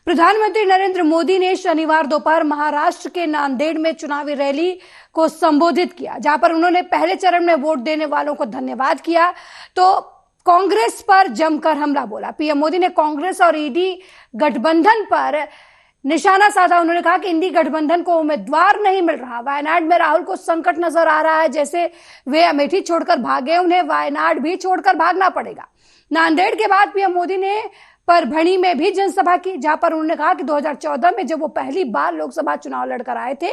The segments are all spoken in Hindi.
प्रधानमंत्री नरेंद्र मोदी ने शनिवार दोपहर महाराष्ट्र के नांदेड़ में चुनावी रैली को संबोधित किया, जहां पर उन्होंने पहले चरण में वोट देने वालों को धन्यवाद किया तो कांग्रेस पर जमकर हमला बोला। पीएम मोदी ने कांग्रेस और ईडी गठबंधन पर निशाना साधा। उन्होंने कहा कि इंडी गठबंधन को उम्मीदवार नहीं मिल रहा। वायनाड में राहुल को संकट नजर आ रहा है, जैसे वे अमेठी छोड़कर भागे, उन्हें वायनाड भी छोड़कर भागना पड़ेगा। नांदेड़ के बाद पीएम मोदी ने परभणी में भी जनसभा की, जहां पर उन्होंने कहा कि 2014 में जब वो पहली बार लोकसभा चुनाव लड़कर आए थे,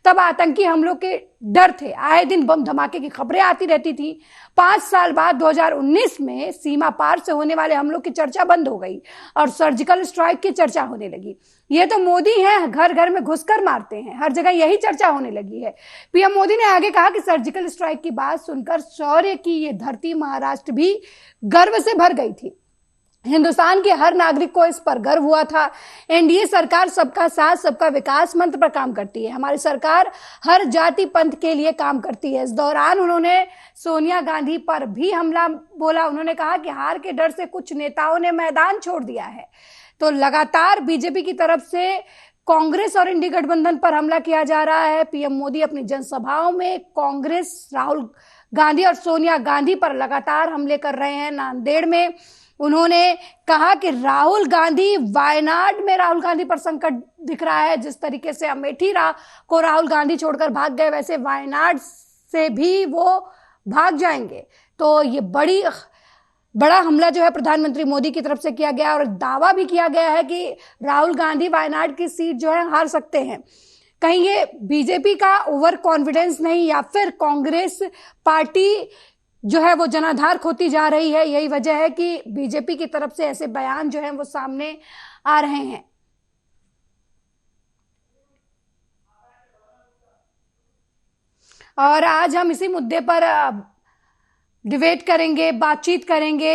तब आतंकी हमलों के डर थे, आए दिन बम धमाके की खबरें आती रहती थी। 5 साल बाद 2019 में सीमा पार से होने वाले हमलों की चर्चा बंद हो गई और सर्जिकल स्ट्राइक की चर्चा होने लगी। ये तो मोदी हैं, घर घर में घुसकर मारते हैं, हर जगह यही चर्चा होने लगी है। पीएम मोदी ने आगे कहा कि सर्जिकल स्ट्राइक की बात सुनकर शौर्य की ये धरती महाराष्ट्र भी गर्व से भर गई थी। हिंदुस्तान के हर नागरिक को इस पर गर्व हुआ था। एनडीए सरकार सबका साथ सबका विकास मंत्र पर काम करती है। हमारी सरकार हर जाति पंथ के लिए काम करती है। इस दौरान उन्होंने सोनिया गांधी पर भी हमला बोला। उन्होंने कहा कि हार के डर से कुछ नेताओं ने मैदान छोड़ दिया है। तो लगातार बीजेपी की तरफ से कांग्रेस और इंडी गठबंधन पर हमला किया जा रहा है। पीएम मोदी अपनी जनसभाओं में कांग्रेस, राहुल गांधी और सोनिया गांधी पर लगातार हमले कर रहे हैं। नांदेड़ में उन्होंने कहा कि राहुल गांधी, वायनाड में राहुल गांधी पर संकट दिख रहा है। जिस तरीके से अमेठी को राहुल गांधी छोड़कर भाग गए, वैसे वायनाड से भी वो भाग जाएंगे। तो ये बड़ा हमला जो है प्रधानमंत्री मोदी की तरफ से किया गया और दावा भी किया गया है कि राहुल गांधी वायनाड की सीट जो है हार सकते हैं। कहीं ये बीजेपी का ओवर कॉन्फिडेंस नहीं, या फिर कांग्रेस पार्टी जो है वो जनाधार खोती जा रही है। यही वजह है कि बीजेपी की तरफ से ऐसे बयान जो हैं वो सामने आ रहे हैं। और आज हम इसी मुद्दे पर डिबेट करेंगे, बातचीत करेंगे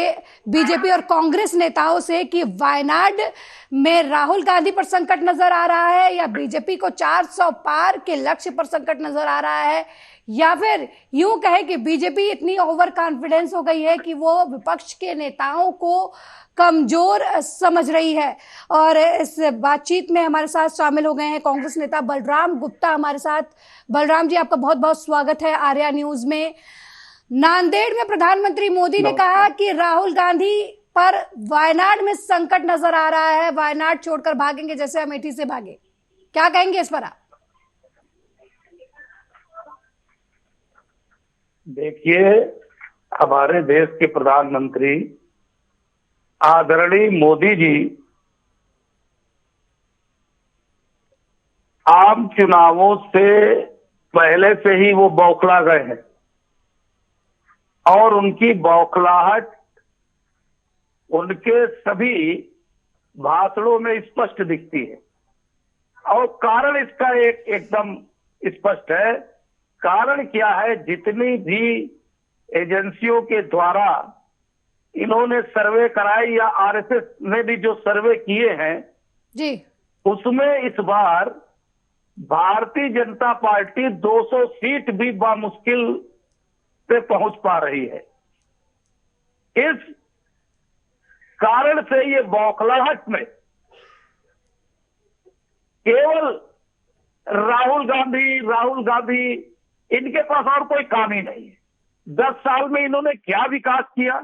बीजेपी और कांग्रेस नेताओं से कि वायनाड में राहुल गांधी पर संकट नजर आ रहा है, या बीजेपी को 400 पार के लक्ष्य पर संकट नजर आ रहा है, या फिर यूं कहे कि बीजेपी इतनी ओवर कॉन्फिडेंस हो गई है कि वो विपक्ष के नेताओं को कमजोर समझ रही है। और इस बातचीत में हमारे साथ शामिल हो गए हैं कांग्रेस नेता बलराम गुप्ता हमारे साथ। बलराम जी, आपका बहुत बहुत स्वागत है आर्या न्यूज में। नांदेड़ में प्रधानमंत्री मोदी ने कहा कि राहुल गांधी पर वायनाड में संकट नजर आ रहा है, वायनाड छोड़कर भागेंगे जैसे अमेठी से भागे। क्या कहेंगे इस पर आप? देखिए, हमारे देश के प्रधानमंत्री आदरणीय मोदी जी आम चुनावों से पहले से ही वो बौखला गए हैं और उनकी बौखलाहट उनके सभी भाषणों में स्पष्ट दिखती है। और कारण इसका एकदम स्पष्ट है। कारण क्या है? जितनी भी एजेंसियों के द्वारा इन्होंने सर्वे कराए या आरएसएस ने भी जो सर्वे किए हैं जी, उसमें इस बार भारतीय जनता पार्टी 200 सीट भी बामुश्किल पे पहुंच पा रही है। इस कारण से ये बौखलाहट में केवल राहुल गांधी इनके पास और कोई काम ही नहीं है। 10 साल में इन्होंने क्या विकास किया,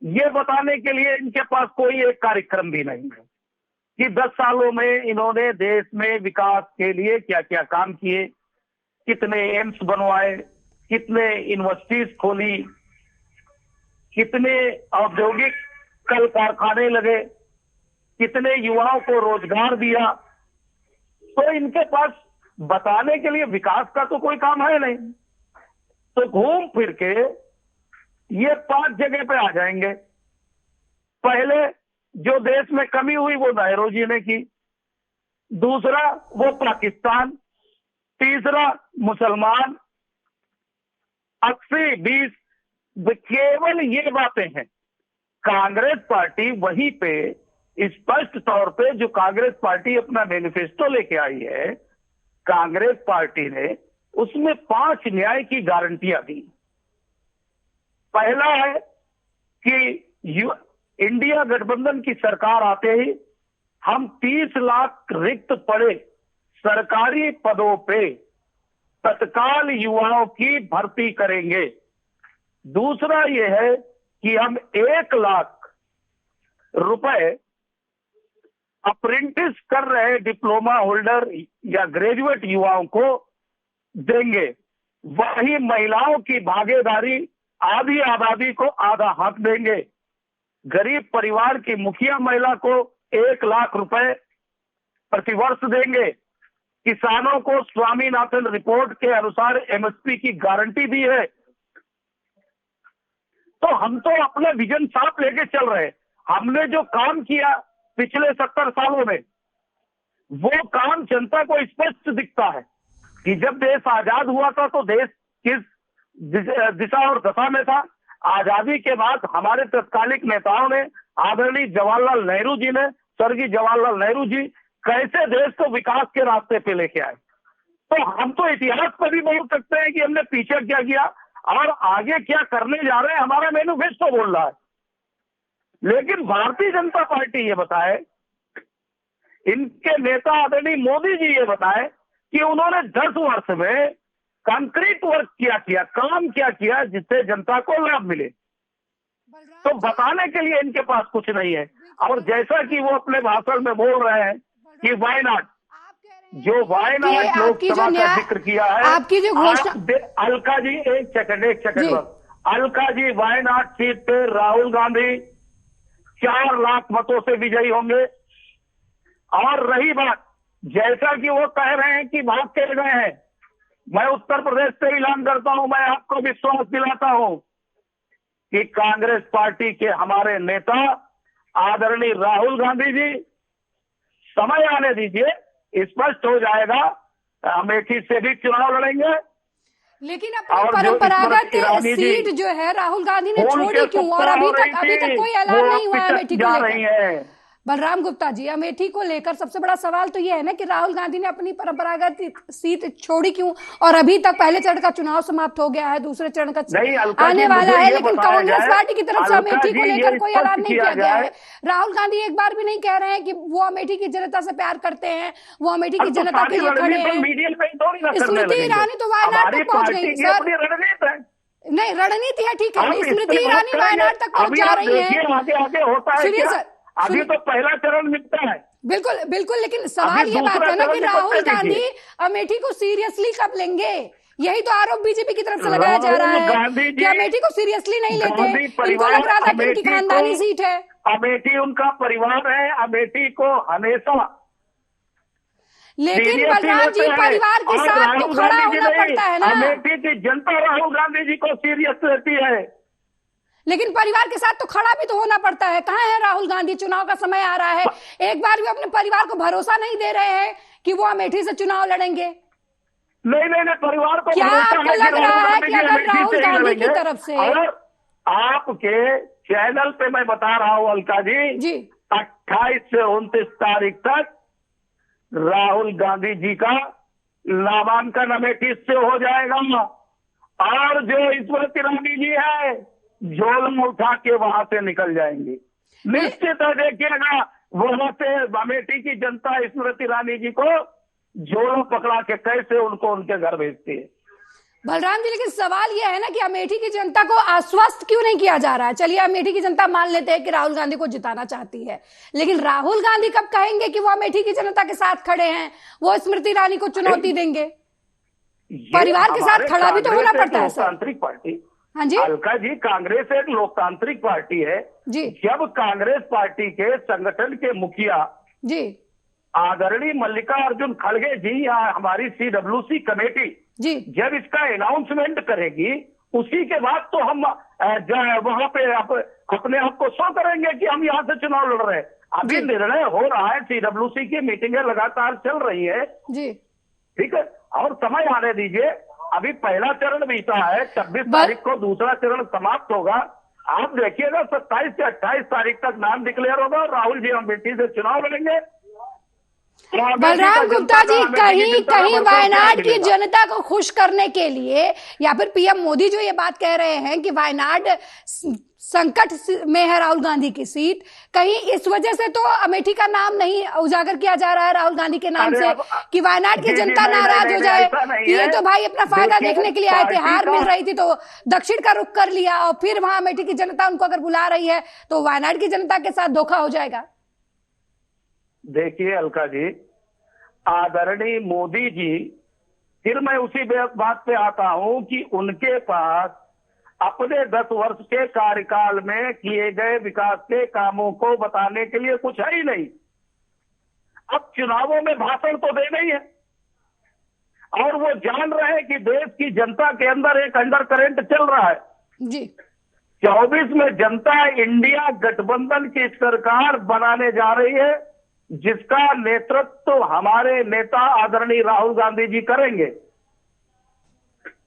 ये बताने के लिए इनके पास कोई एक कार्यक्रम भी नहीं है कि 10 सालों में इन्होंने देश में विकास के लिए क्या क्या काम किए, कितने एम्स बनवाए, कितने यूनिवर्सिटीज खोली, कितने औद्योगिक कल कारखाने लगे, कितने युवाओं को रोजगार दिया। तो इनके पास बताने के लिए विकास का तो कोई काम है नहीं। तो घूम फिर के ये 5 जगह पे आ जाएंगे। पहले जो देश में कमी हुई वो नेहरू जी ने की, दूसरा वो पाकिस्तान, तीसरा मुसलमान, 80-20 केवल ये बातें हैं। कांग्रेस पार्टी वहीं पे स्पष्ट तौर पे जो कांग्रेस पार्टी अपना मैनिफेस्टो लेके आई है, कांग्रेस पार्टी ने उसमें 5 न्याय की गारंटियां दी। पहला है कि इंडिया गठबंधन की सरकार आते ही हम 30 लाख रिक्त पड़े सरकारी पदों पे तत्काल युवाओं की भर्ती करेंगे। दूसरा यह है कि हम 1 लाख रुपए अप्रेंटिस कर रहे डिप्लोमा होल्डर या ग्रेजुएट युवाओं को देंगे। वही महिलाओं की भागीदारी आधी आबादी को आधा हक देंगे। गरीब परिवार की मुखिया महिला को 1 लाख रुपए प्रतिवर्ष देंगे। किसानों को स्वामीनाथन रिपोर्ट के अनुसार एमएसपी की गारंटी दी है। तो हम तो अपना विजन साफ लेके चल रहे हैं। हमने जो काम किया पिछले 70 सालों में, वो काम जनता को स्पष्ट दिखता है कि जब देश आजाद हुआ था तो देश किस दिशा और दशा में था। आजादी के बाद हमारे तत्कालिक नेताओं ने, आदरणीय जवाहरलाल नेहरू जी ने, स्वर्गीय जवाहरलाल नेहरू जी कैसे देश को विकास के रास्ते पे लेके आए। तो हम तो इतिहास पर भी बोल सकते हैं कि हमने पीछे क्या किया और आगे क्या करने जा रहे हैं, हमारा मैनिफेस्टो बोल रहा है। लेकिन भारतीय जनता पार्टी ये बताए, इनके नेता आदरणीय मोदी जी ये बताए कि उन्होंने 10 वर्ष में कंक्रीट वर्क क्या किया, काम क्या किया जिससे जनता को लाभ मिले। तो बताने के लिए इनके पास कुछ नहीं है। और जैसा कि वो अपने भाषण में बोल रहे हैं कि वाई नॉट, जो वाई नॉट लोकसभा का जिक्र किया है, आपकी जो घोषणा, अलका जी एक second Alka ji, why not seat पे राहुल गांधी 4 लाख मतों से विजयी होंगे। और रही बात, जैसा कि वो कह रहे हैं कि भाग के गए हैं, मैं उत्तर प्रदेश से ऐलान करता हूं, मैं आपको विश्वास दिलाता हूं कि कांग्रेस पार्टी के हमारे नेता आदरणीय राहुल गांधी जी, समय आने दीजिए, स्पष्ट हो जाएगा, अमेठी से भी चुनाव लड़ेंगे। लेकिन अपनी परंपरागत सीट जो है राहुल गांधी ने छोड़ी क्यों, और अभी तक कोई ऐलान नहीं हुआ है अमेठी को लेकर। बलराम गुप्ता जी, अमेठी को लेकर सबसे बड़ा सवाल तो यह है ना कि राहुल गांधी ने अपनी परंपरागत सीट छोड़ी क्यों, और अभी तक पहले चरण का चुनाव समाप्त हो गया है, दूसरे चरण का आने वाला है, लेकिन कांग्रेस पार्टी की तरफ से अमेठी को लेकर कोई ऐलान नहीं किया गया है। राहुल गांधी एक बार भी नहीं कह रहे हैं कि वो अमेठी की जनता से प्यार करते हैं, वो अमेठी की जनता के लिए खड़े हैं। स्मृति ईरानी तो वायनाड तक पहुंच गई सर। नहीं, रणनीति है, ठीक है, स्मृति ईरानी वायनाड तक पहुंच जा रही है। सुनिए सर, अभी तो पहला चरण मिलता है। बिल्कुल बिल्कुल, लेकिन सवाल ये बात है ना कि राहुल गांधी अमेठी को सीरियसली कब लेंगे। यही तो आरोप बीजेपी की तरफ से लगाया जा रहा है कि अमेठी को सीरियसली नहीं लेते। इनको लग रहा था कि इनकी खानदानी सीट है। अमेठी उनका परिवार है, अमेठी को हमेशा, लेकिन बलराम जी परिवार के साथ तो खड़ा होना पड़ता है ना। अमेठी की जनता राहुल गांधी जी को सीरियस लेती है, लेकिन परिवार के साथ तो खड़ा भी तो होना पड़ता है। कहाँ है राहुल गांधी? चुनाव का समय आ रहा है, एक बार भी अपने परिवार को भरोसा नहीं दे रहे हैं कि वो अमेठी से चुनाव लड़ेंगे। नहीं, परिवार को क्या आपको लग रहा है कि अगर राहुल गांधी की तरफ से, और आपके चैनल पे मैं बता रहा हूँ अलका जी, 28 से 29 तारीख तक राहुल गांधी जी का नामांकन अमेठी से हो जाएगा। और जो स्मृति ईरानी जी है, झोला उठा के वहां से निकल जाएंगे, निश्चित है। देखिएगा वहां से अमेठी की जनता स्मृति ईरानी जी को झोला पकड़ा के कैसे उनको उनके घर भेजती है। बलराम जी, लेकिन सवाल यह है ना कि अमेठी की जनता को आश्वस्त क्यों नहीं किया जा रहा है। चलिए अमेठी की जनता मान लेते हैं कि राहुल गांधी को जिताना चाहती है, लेकिन राहुल गांधी कब कहेंगे कि वो अमेठी की जनता के साथ खड़े हैं, वो स्मृति ईरानी को चुनौती देंगे। परिवार के साथ खड़ा भी तो होना पड़ता है सर। लोकतांत्रिक पार्टी, हाँ जी अलका जी, कांग्रेस एक लोकतांत्रिक पार्टी है जी। जब कांग्रेस पार्टी के संगठन के मुखिया जी आदरणीय मल्लिकार्जुन खड़गे जी या हमारी CWC कमेटी जी जब इसका अनाउंसमेंट करेगी, उसी के बाद तो हम वहां पे अपने आप को शो करेंगे कि हम यहाँ से चुनाव लड़ रहे हैं। अभी निर्णय हो रहा है, CWC की मीटिंगें लगातार चल रही है जी, ठीक है, और समय आने दीजिए। अभी पहला चरण बीता है, 26 तारीख को दूसरा चरण समाप्त होगा। आप देखिएगा 27 से 28 तारीख तक नाम डिक्लेयर होगा और राहुल जी अमेठी से चुनाव लड़ेंगे। बलराम गुप्ता जी, कहीं वायनाड की जनता को खुश करने के लिए या फिर पीएम मोदी जो ये बात कह रहे हैं कि वायनाड संकट में है राहुल गांधी की सीट, कहीं इस वजह से तो अमेठी का नाम नहीं उजागर किया जा रहा है राहुल गांधी के नाम से कि वायनाड की जनता नाराज हो जाए कि ये तो भाई अपना फायदा देखने के लिए आए थे, हार मिल रही थी तो दक्षिण का रुख कर लिया और फिर वहां अमेठी की जनता उनको अगर बुला रही है तो वायनाड की जनता के साथ धोखा हो जाएगा। देखिए अलका जी, आदरणीय मोदी जी, फिर मैं उसी बात पे आता हूं कि उनके पास अपने 10 वर्ष के कार्यकाल में किए गए विकास के कामों को बताने के लिए कुछ है ही नहीं। अब चुनावों में भाषण तो देना ही है और वो जान रहे हैं कि देश की जनता के अंदर एक अंडर करंट चल रहा है जी। 24 में जनता इंडिया गठबंधन की सरकार बनाने जा रही है, जिसका नेतृत्व तो हमारे नेता आदरणीय राहुल गांधी जी करेंगे।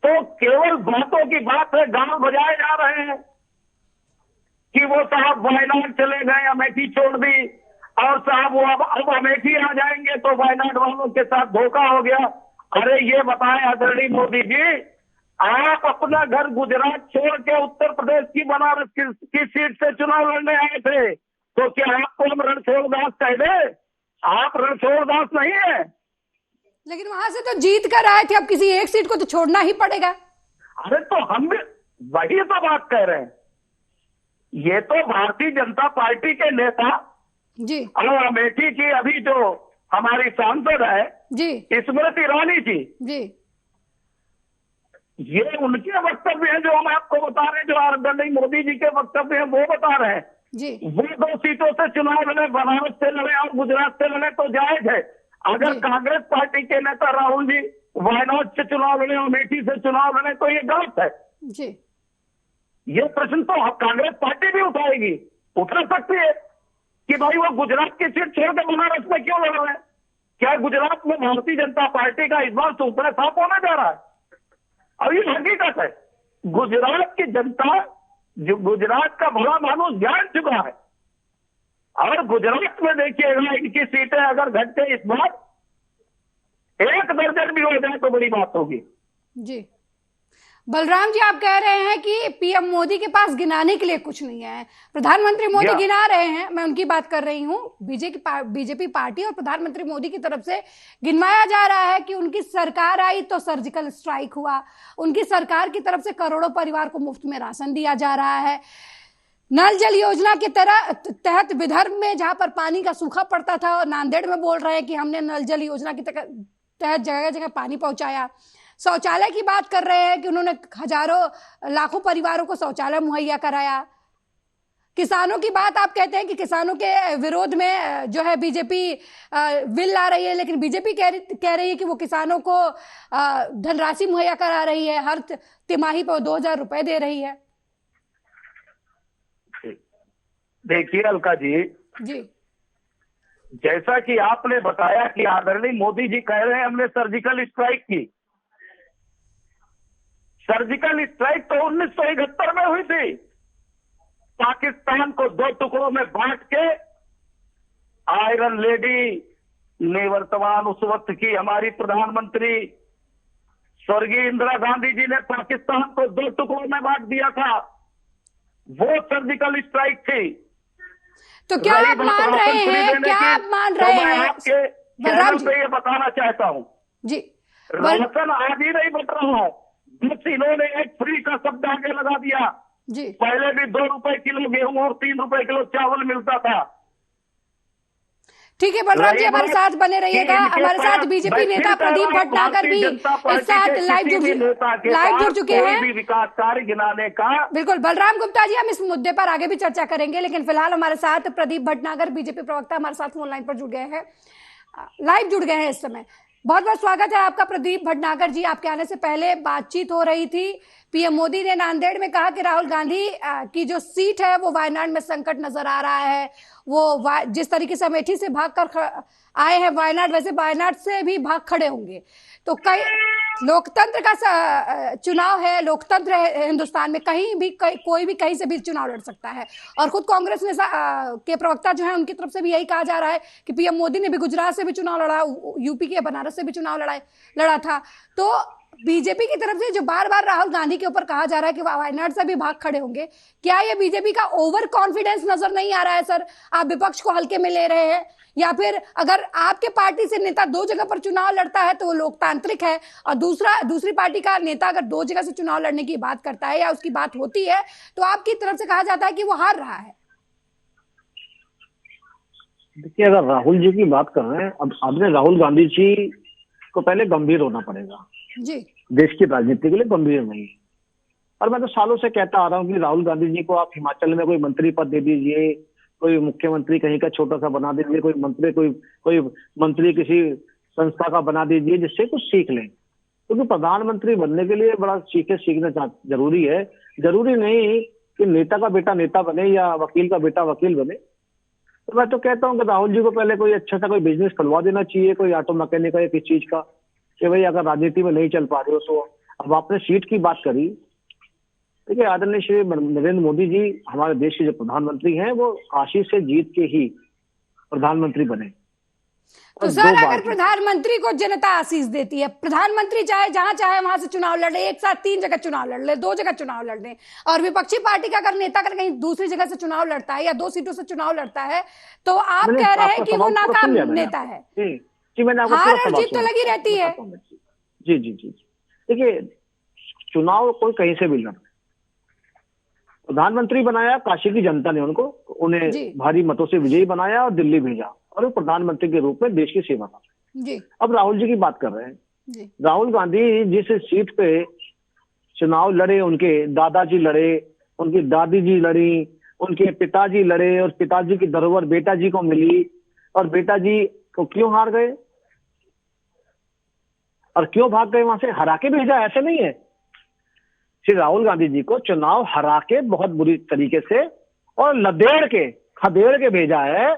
तो केवल बातों की बात है, गांव बजाए जा रहे हैं कि वो साहब वायनाड चले गए, अमेठी छोड़ दी और साहब वो अब अमेठी आ जाएंगे तो वायनाड वालों के साथ धोखा हो गया। अरे ये बताएं आदरणीय मोदी जी, आप अपना घर गुजरात छोड़ के उत्तर प्रदेश की बनारस की सीट से चुनाव लड़ने आए थे, तो क्या आपको हम रणछोड़ दास कह दे? आप रणछोड़ दास नहीं है। लेकिन वहां से तो जीत कर आए थे, अब किसी एक सीट को तो छोड़ना ही पड़ेगा। अरे तो हम भी वही तो बात कह रहे हैं। ये तो भारतीय जनता पार्टी के नेता जी और अमेठी की अभी जो हमारी सांसद है जी स्मृति ईरानी जी, जी, ये उनके वक्तव्य हैं जो हम आपको बता रहे हैं, जो आदरणीय मोदी जी के वक्तव्य हैं वो बता रहे हैं जी। वो 2 सीटों से चुनाव लड़े, बनारस से लड़े और गुजरात से लड़े तो जायज है। अगर कांग्रेस पार्टी के नेता राहुल जी वायनाड से चुनाव लड़े, अमेठी से चुनाव लड़े तो ये गलत है जी। ये प्रश्न तो कांग्रेस पार्टी भी उठाएगी, उठा सकती है कि भाई वो गुजरात की सीट छोड़ के बनारस में क्यों लड़ रहे हैं। क्या गुजरात में भारतीय जनता पार्टी का इस बार सुपड़ा साफ होने जा रहा है? और ये हकीकत है, गुजरात की जनता, जो गुजरात का भला मानुस जान चुका है और गुजरात में देखिएगा इनकी सीटें अगर घटते इस बार 1 दर्जन भी हो जाए तो बड़ी बात होगी जी। बलराम जी, आप कह रहे हैं कि पीएम मोदी के पास गिनाने के लिए कुछ नहीं है, प्रधानमंत्री मोदी गिना रहे हैं, मैं उनकी बात कर रही हूं। बीजेपी पार्टी और प्रधानमंत्री मोदी की तरफ से गिनवाया जा रहा है कि उनकी सरकार आई तो सर्जिकल स्ट्राइक हुआ, उनकी सरकार की तरफ से करोड़ों परिवार को मुफ्त में राशन दिया जा रहा है, नल जल योजना के तहत विदर्भ में जहां पर पानी का सूखा पड़ता था और नांदेड़ में बोल रहे हैं कि हमने नल जल योजना के तहत जगह जगह पानी पहुंचाया। शौचालय की बात कर रहे हैं कि उन्होंने हजारों लाखों परिवारों को शौचालय मुहैया कराया। किसानों की बात आप कहते हैं कि किसानों के विरोध में जो है बीजेपी बिल ला रही है, लेकिन बीजेपी कह रही है कि वो किसानों को धनराशि मुहैया करा रही है, हर तिमाही पर 2000 रुपए दे रही है। देखिए अलका जी, जैसा कि आपने बताया कि आदरणीय मोदी जी कह रहे हैं हमने सर्जिकल स्ट्राइक की। सर्जिकल स्ट्राइक तो 1971 में हुई थी, पाकिस्तान को 2 टुकड़ों में बांट के आयरन लेडी निवर्तमान उस वक्त की हमारी प्रधानमंत्री स्वर्गीय इंदिरा गांधी जी ने पाकिस्तान को 2 टुकड़ों में बांट दिया था, वो सर्जिकल स्ट्राइक थी। तो क्या आप मान रहे हैं, क्या आप मान रहे हैं? आपके चैनल पे ये बताना चाहता हूं जी, राशन आज ही नहीं बट रहा है, बस इन्होंने एक फ्री का शब्द आगे लगा दिया जी। पहले भी 2 रुपए किलो गेहूं और 3 रुपए किलो चावल मिलता था। ठीक है बलराम जी, हमारे साथ बने रहिएगा। हमारे साथ बीजेपी नेता प्रदीप भटनागर भी इस साथ लाइव जुड़ चुके हैं। विकास कार्य गिनाने का बिल्कुल बलराम गुप्ता जी, हम इस मुद्दे पर आगे भी चर्चा करेंगे, लेकिन फिलहाल हमारे साथ प्रदीप भटनागर बीजेपी प्रवक्ता हमारे साथ फोन लाइन पर जुड़ गए हैं, लाइव जुड़ गए हैं इस समय। बहुत बहुत स्वागत है आपका प्रदीप भटनागर जी। आपके आने से पहले बातचीत हो रही थी, पीएम मोदी ने नांदेड़ में कहा कि राहुल गांधी की जो सीट है वो वायनाड में संकट नजर आ रहा है। वो जिस तरीके से अमेठी से भागकर आए हैं वायनाड, वैसे वायनाड से भी भाग खड़े होंगे। तो कई लोकतंत्र का चुनाव है, लोकतंत्र है हिंदुस्तान में, कहीं भी कोई भी कहीं से भी चुनाव लड़ सकता है। और खुद कांग्रेस ने के प्रवक्ता जो है उनकी तरफ से भी यही कहा जा रहा है कि पीएम मोदी ने भी गुजरात से भी चुनाव लड़ा, यूपी के बनारस से भी चुनाव लड़ा था। तो बीजेपी की तरफ से जो बार बार राहुल गांधी के ऊपर कहा जा रहा है कि वह वायनाड से भी भाग खड़े होंगे, क्या ये बीजेपी का ओवर कॉन्फिडेंस नजर नहीं आ रहा है सर? आप विपक्ष को हल्के में ले रहे हैं, या फिर अगर आपके पार्टी से नेता 2 जगह पर चुनाव लड़ता है तो वो लोकतांत्रिक है, और दूसरी पार्टी का नेता अगर 2 जगह से चुनाव लड़ने की बात करता है या उसकी बात होती है तो आपकी तरफ से कहा जाता है कि वो हार रहा है? देखिए, अगर राहुल जी की बात कर रहे हैं, अब आपने राहुल गांधी जी को पहले गंभीर होना पड़ेगा। जी, देश की राजनीति के लिए गंभीर नहीं। और मैं तो सालों से कहता आ रहा हूँ कि राहुल गांधी जी को आप हिमाचल में कोई मंत्री पद दे दीजिए, कोई मुख्यमंत्री कहीं का छोटा सा बना दीजिए, कोई मंत्री किसी संस्था का बना दीजिए, जिससे कुछ सीख लें। क्योंकि प्रधानमंत्री बनने के लिए बड़ा सीखना जरूरी है। जरूरी नहीं कि नेता का बेटा नेता बने या वकील का बेटा वकील बने। तो मैं तो कहता हूँ कि राहुल जी को पहले कोई अच्छा सा कोई बिजनेस खुलवा देना चाहिए, कोई ऑटो मैकेनिक का या किसी चीज का, कि भाई अगर राजनीति में नहीं चल पा रहे हो तो। अब आपने सीट की बात करी, देखिए आदरणीय श्री नरेंद्र मोदी जी हमारे देश के जो प्रधानमंत्री हैं वो काशी से जीत के ही प्रधानमंत्री बने। तो सर अगर प्रधानमंत्री को जनता आशीष देती है, प्रधानमंत्री चाहे जहां चाहे वहां से चुनाव लड़ ले, एक साथ 3 जगह चुनाव लड़ ले, 2 जगह चुनाव लड़ ले, और विपक्षी पार्टी का अगर नेता अगर कहीं दूसरी जगह से चुनाव लड़ता है या 2 सीटों से चुनाव लड़ता है तो आप कह रहे हैं कि वो नाकाम नेता है? जी, मैंने आपको हार और जीत तो लगी रहती है। जी जी जी, देखिए चुनाव कोई कहीं से भी लड़, प्रधानमंत्री बनाया काशी की जनता ने उन्हें भारी मतों से विजयी बनाया और दिल्ली भेजा, और वो प्रधानमंत्री के रूप में देश की सेवा कर रहे हैं। अब राहुल जी की बात कर रहे हैं। राहुल गांधी जिस सीट पे चुनाव लड़े, उनके दादाजी लड़े, उनकी दादी जी लड़ी, उनके पिताजी लड़े, और पिताजी की धरोहर बेटा जी को मिली, और बेटा जी को क्यों हार गए और क्यों भाग गए वहां से? हरा के भेजा, ऐसे नहीं है। श्री राहुल गांधी जी को चुनाव हरा के बहुत बुरी तरीके से और खदेड़ के भेजा है।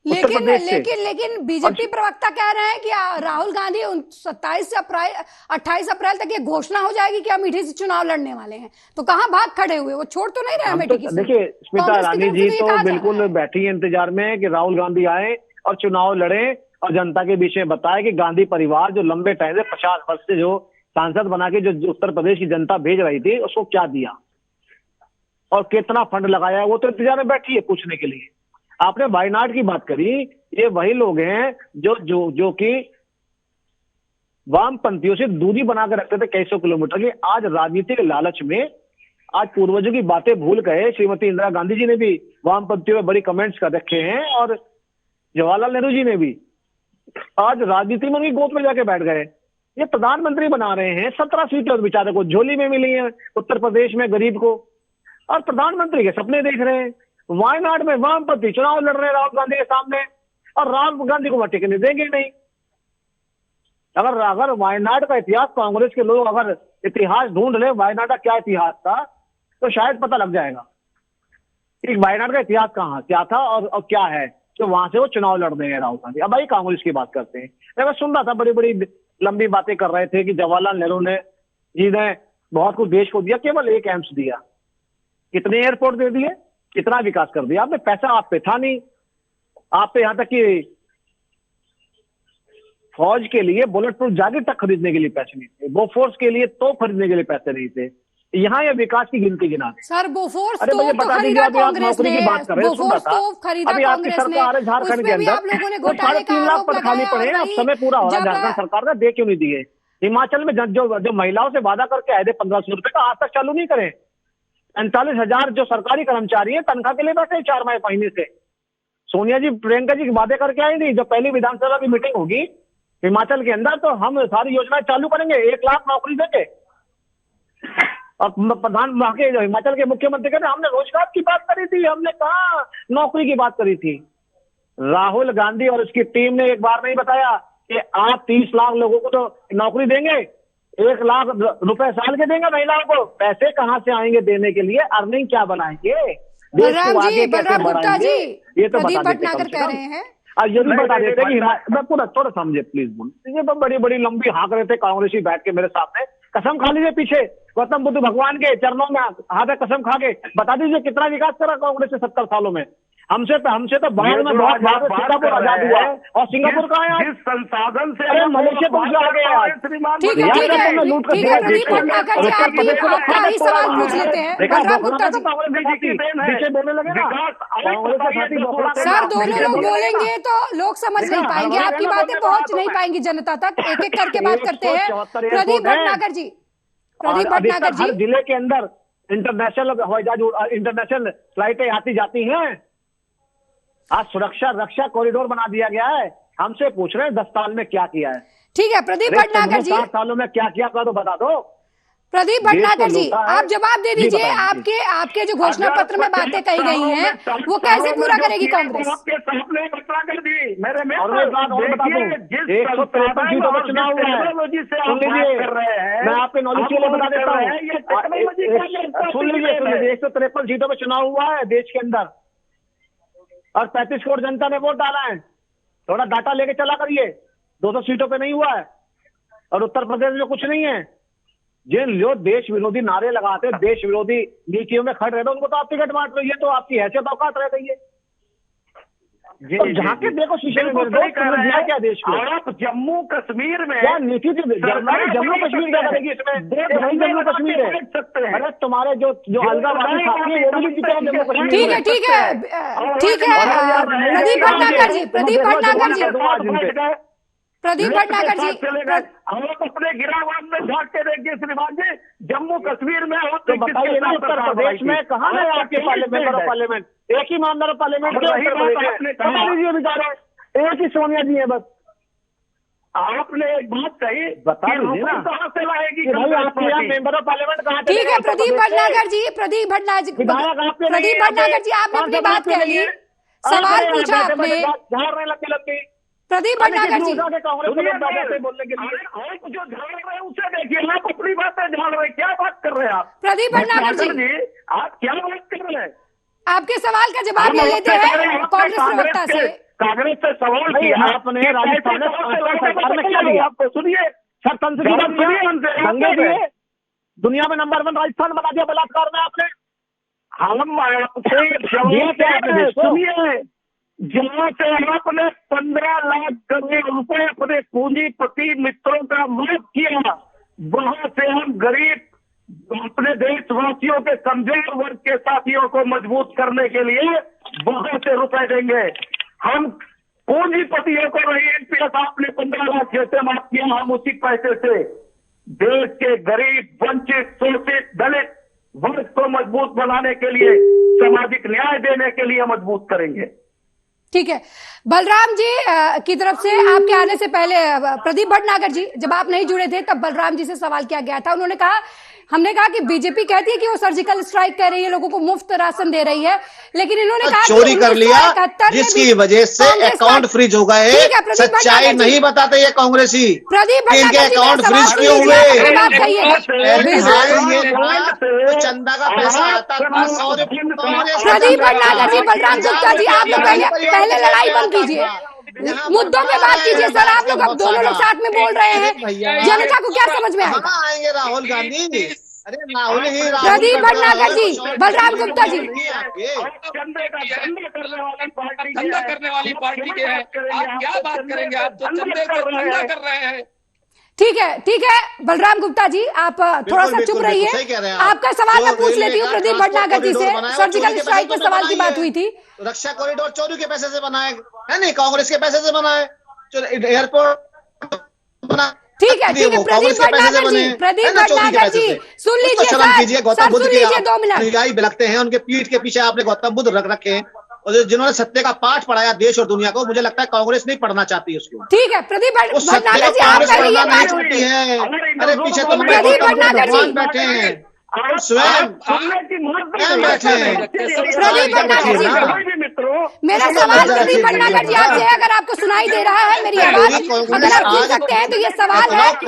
लेकिन बीजेपी प्रवक्ता कह रहे हैं कि राहुल गांधी 28 अप्रैल तक ये घोषणा हो जाएगी कि हम अमेठी से चुनाव लड़ने वाले हैं, तो कहां भाग खड़े हुए? वो छोड़ तो नहीं रहे अमेठी की? देखिए, स्मिता ईरानी जी तो बिल्कुल बैठी है इंतजार में कि राहुल गांधी आए और चुनाव लड़े और जनता के बीच में बताए कि गांधी परिवार जो लंबे टाइम से 50 वर्ष से जो सांसद बना के जो उत्तर प्रदेश की जनता भेज रही थी उसको क्या दिया और कितना फंड लगाया, वो तो इंतजार में बैठी है पूछने के लिए। आपने वायनाड की बात करी, ये वही लोग हैं जो कि वामपंथियों से दूरी बनाकर रखते थे कई सौ किलोमीटर की। आज राजनीति के लालच में आज पूर्वजों की बातें भूल गए। श्रीमती इंदिरा गांधी जी ने भी वामपंथियों में बड़ी कमेंट्स कर रखे हैं, और जवाहरलाल नेहरू जी ने भी आज राजनीति में उनकी गोद में जाके बैठ गए। ये प्रधानमंत्री बना रहे हैं, 17 सीटें बेचारे को झोली में मिली है उत्तर प्रदेश में गरीब को, और प्रधानमंत्री के सपने देख रहे हैं। वायनाड में वामपंथी चुनाव लड़ रहे हैं राहुल गांधी के सामने, और राहुल गांधी को वह टिकट देंगे नहीं। अगर वायनाड का इतिहास कांग्रेस के लोग अगर इतिहास ढूंढ ले, वायनाड का क्या इतिहास था, तो शायद पता लग जाएगा कि वायनाड का इतिहास क्या था और क्या है, तो वहां से वो चुनाव लड़ रहे हैं राहुल गांधी। अब भाई कांग्रेस की बात करते हैं। मैं सुन रहा था, बड़ी बड़ी लंबी बातें कर रहे थे कि जवाहरलाल नेहरू जी ने बहुत कुछ देश को दिया, केवल एक एम्स दिया, कितने एयरपोर्ट दे दिए, कितना विकास कर दिया आपने? पैसा आप पे था नहीं। आप पे यहां तक कि फौज के लिए बुलेट प्रूफ जैकेट तक खरीदने के लिए पैसे नहीं थे, बोफोर्स के लिए तो खरीदने के लिए पैसे नहीं थे। यहाँ ये विकास की गिनती गिना सर, बोफोर्स अरे मुझे बता दीजिए, अभी आप नौकरी की बात कर रहे हैं, अभी आपकी सरकार है झारखंड के अंदर 3.5 लाख पद खाली पड़े हैं। अब समय पूरा हो रहा है, झारखंड सरकार का दे क्यों नहीं दिए? हिमाचल में जो महिलाओं से वादा करके आए थे 1500 रुपए का, आज तक चालू नहीं करें। 45,000 जो सरकारी कर्मचारी हैं तनख्वाह के लिए बैठे 4 महीने से। सोनिया जी प्रियंका जी वादे करके आई थी, जब पहली विधानसभा की मीटिंग होगी हिमाचल के अंदर तो हम सारी योजनाएं चालू करेंगे, 1 लाख नौकरी देंगे। और प्रधान वहां के हिमाचल के मुख्यमंत्री कहते हमने रोजगार की बात करी थी, हमने कहा नौकरी की बात करी थी। राहुल गांधी और उसकी टीम ने एक बार नहीं बताया कि आप 30 लाख लोगों को तो नौकरी देंगे, 1 लाख रुपए साल के देंगे महिलाओं को। पैसे कहां से आएंगे देने के लिए? अर्निंग क्या बनाएंगे? बलराम गुप्ता जी, ये तो भटनागर कह रहे हैं। ये भी बता देते कि मैं पूरा थोड़ा समझे प्लीज बोल। ये तो बड़ी बड़ी लंबी हाँक रहे थे कांग्रेसी बैठ के मेरे सामने, कसम खा लीजिए पीछे गौतम बुद्ध भगवान के चरणों में हाथ कसम खा के बता दीजिए कितना विकास करा कांग्रेस ने 70 सालों में। हमसे तो बाहर में बहुत सिंगापुर आजाद हुआ है, और सिंगापुर कहाँ है? जिस संसाधन से अरे मलेशिया पहुंच गए आज। श्रीमान, ठीक है प्रदीप भटनागर जी, आपका ही सवाल पूछ लेते हैं बलराम गुप्ता जी। पीछे बोलने लगे ना, सर दोनों लोग बोलेंगे तो लोग समझ नहीं पाएंगे, आपकी बातें पहुंच नहीं पाएंगी जनता तक। एक एक करके बात करते हैं। प्रदीप भटनागर जी, प्रदीप भटनागर जी, जिले के अंदर इंटरनेशनल हवाई जहाज, इंटरनेशनल फ्लाइटें आती जाती हैं। आज सुरक्षा रक्षा कॉरिडोर बना दिया गया है। हमसे पूछ रहे हैं 10 साल में क्या किया है। ठीक है प्रदीप भटनागर जी, 7 सालों में क्या किया तो बता दो। प्रदीप भटनागर जी, आप जवाब दे दीजिए। आपके जो घोषणा पत्र में बातें कही गई हैं वो कैसे पूरा करेगी कांग्रेस? आपके सामने भटनागर जी, मेरे में और एक बात और बता दूं, 153 सीटों पर चुनाव हुआ है। सुन लीजिए, मैं आपके नॉलेज के लिए बता देता हूँ। सुन लीजिए 153 सीटों पर चुनाव हुआ है देश के अंदर, और 35 करोड़ जनता ने वोट डाला है। थोड़ा डाटा लेके चला करिए, 200 सीटों पे नहीं हुआ है। और उत्तर प्रदेश में कुछ नहीं है। जिन जो देश विरोधी नारे लगाते, देश विरोधी नीतियों में खड़े रहते, उनको तो आप टिकट बांट लो। ये तो आपकी हैसियत औकात रह गई है। तो जहाँ के देखो शीशे में दिया क्या देश को। आप जम्मू कश्मीर में क्या नीति जम्मू कश्मीर क्या करेगी इसमें? जम्मू कश्मीर है। अरे तुम्हारे जो अलगाववादी साथी है वो भी जीते हैं जम्मू कश्मीर। ठीक है प्रदीप भटनागर जी, प्रदीप भटनागर जी, आप अपने गिरावान में झाँक के देखिए श्रीमान जी, जम्मू कश्मीर में आप तो बताइए ना, उत्तर प्रदेश में कहाँ है आपके पार्लियामेंट? एक ही मेंबर ऑफ पार्लियामेंट एक ही सोनिया जी है बस। आपने एक बात कही, बता दीजिए ना कहाँ से लाएगी आपके यहाँ मेंबर ऑफ पार्लियामेंट कहाँ? ठीक है प्रदीप भटनागर जी, प्रदीप भटनागर जी, आपने अपनी बात कह ली, सवाल पूछा आपने। प्रदीप भटनागर जी, बोलने के लिए आप जो झाड़ रहे हैं उसे देखिए, आप अपनी बातें झाड़ रहे हैं। क्या बात कर रहे हैं आप? प्रदीप भटनागर जी, आप क्या बात कर रहे हैं? आपके सवाल का जवाब ले लेते हैं कांग्रेस प्रवक्ता से। कांग्रेस से सवाल किया आपने, राजस्थान सरकार में क्या दिया आपको? सुनिए सर, दंगे दिए, दुनिया में नंबर 1 राजस्थान बना दिया बलात्कार में आपने। हम आपसे सुनिए, जहाँ से आपने 15 लाख करोड़ रुपए अपने पूंजीपति मित्रों का माफ किया, वहां से हम गरीब अपने देशवासियों के कमजोर वर्ग के साथियों को मजबूत करने के लिए वहां से रुपए देंगे। हम पूंजीपतियों को नहीं, एनपीएस आपने 15 लाख जैसे माफ किया, हम उसी पैसे से देश के गरीब, वंचित, शोषित, दलित वर्ग को मजबूत बनाने के लिए, सामाजिक न्याय देने के लिए मजबूत करेंगे। ठीक है, बलराम जी की तरफ से आपके आने से पहले प्रदीप भटनागर जी, जब आप नहीं जुड़े थे तब बलराम जी से सवाल किया गया था। उन्होंने कहा, हमने कहा कि बीजेपी कहती है कि वो सर्जिकल स्ट्राइक कर रही है, लोगों को मुफ्त राशन दे रही है, लेकिन इन्होंने कहा चोरी कर लिया, जिसकी वजह से अकाउंट फ्रीज हो गए। सच्चाई नहीं बताते ये कांग्रेसी। प्रदीप इनके अकाउंट फ्रीज क्यों हुए? चंदा का पैसा आता था। प्रदीप भटनागर जी, बलराम गुप्ता जी, आप लोग पहले लड़ाई बंद कीजिए, मुद्दों पे बात कीजिए सर। आप लोग अब दोनों लोग साथ में बोल रहे हैं, जनता को क्या समझ में आएगा? आएंगे राहुल गांधी? अरे राहुल ही प्रदीप भटनागर जी, बलराम गुप्ता जी, धंधा करने वाली पार्टी के हैं, आप क्या बात करेंगे? आप तो चंदे पे धंधा कर रहे हैं। ठीक है बलराम गुप्ता जी, आप थोड़ा सा चुप रहिए। आपका सवाल मैं पूछ लेती हूँ प्रदीप भटनागर जी से। सर्जिकल स्ट्राइक पर सवाल की बात हुई थी। रक्षा कॉरिडोर चोरी के पैसे से बनाए है, नहीं कांग्रेस के पैसे से बनाए। एयरपोर्ट बना, ठीक है प्रदीप भटनागर जी, सुन लीजिए सर, गौतम बुद्ध सुन लीजिए 2 मिनट। अनुयायी लगते हैं, उनके पीठ के पीछे आपने गौतम बुद्ध रख रखे हैं, और जिन्होंने सत्य का पाठ पढ़ाया देश और दुनिया को, मुझे लगता है कांग्रेस नहीं पढ़ना चाहती उसको। ठीक है प्रदीप भटनागर जी, आप नहीं चाहती है। अरे पीछे तो प्रदीप भटनागर जी बैठे हैं, स्वयं बैठे हैं। प्रदीप भटनागर जी, मेरा सवाल प्रदीप भटनागर जी आपसे है, अगर आपको सुनाई दे रहा है मेरी आवाज, अगर आप सुन सकते हैं तो ये सवाल है कि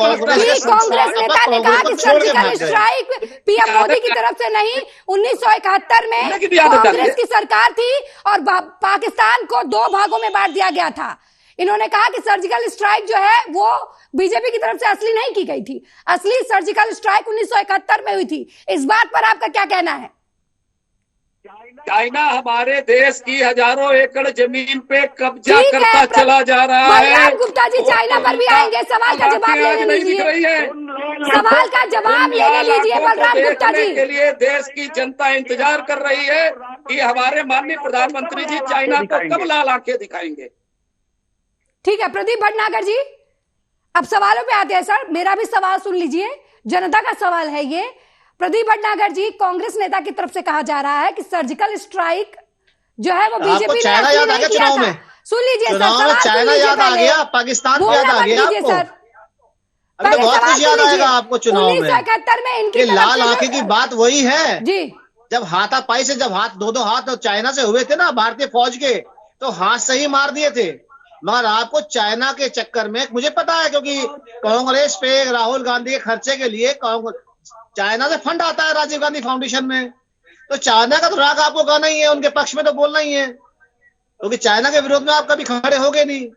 कांग्रेस नेता ने कहा कि सर्जिकल स्ट्राइक पीएम मोदी की तरफ से नहीं, 1971 में कांग्रेस की सरकार थी और पाकिस्तान को 2 भागों में बांट दिया गया था। इन्होंने कहा कि सर्जिकल स्ट्राइक जो है वो बीजेपी की तरफ से असली नहीं की गई थी, असली सर्जिकल स्ट्राइक 1971 में हुई थी। इस बात पर आपका क्या कहना है? चाइना हमारे देश की हजारों एकड़ जमीन पे कब्जा करता चला जा रहा है। बलराम गुप्ता जी चाइना पर भी आएंगे, सवाल का जवाब लेने लीजिए। सवाल का जवाब लेने लीजिए बलराम गुप्ता जी। के लिए देश की जनता इंतजार कर रही है कि हमारे माननीय प्रधानमंत्री जी चाइना को कब लाल आंखें दिखाएंगे। ठीक है प्रदीप भटनागर जी, अब सवालों पे आते हैं सर। मेरा भी सवाल सुन लीजिए, जनता का सवाल है ये। प्रदीप भटनागर जी, कांग्रेस नेता की तरफ से कहा जा रहा है कि सर्जिकल स्ट्राइक जो है वो बीजेपी ने चाइना याद आ गया चुनाव में। सुन लीजिए सर, चुनाव में चाइना याद आ गया, पाकिस्तान याद आ गया आपको। अभी तो बहुत कुछ याद आएगा आपको चुनाव में। 1971 में इनकी लाल आंखें की बात वही है जी, जब हाथापाई से जब दो हाथ चाइना से हुए थे ना भारतीय फौज के, तो हाथ से ही मार दिए थे। मगर आपको चाइना के चक्कर में, मुझे पता है क्योंकि कांग्रेस पे राहुल गांधी के खर्चे के लिए चाइना से फंड आता है राजीव गांधी फाउंडेशन में, तो चाइना का तो राग आपको गाना ही है, उनके पक्ष में तो बोलना ही है, क्योंकि चाइना के विरोध में आप कभी खड़े होगे नहीं।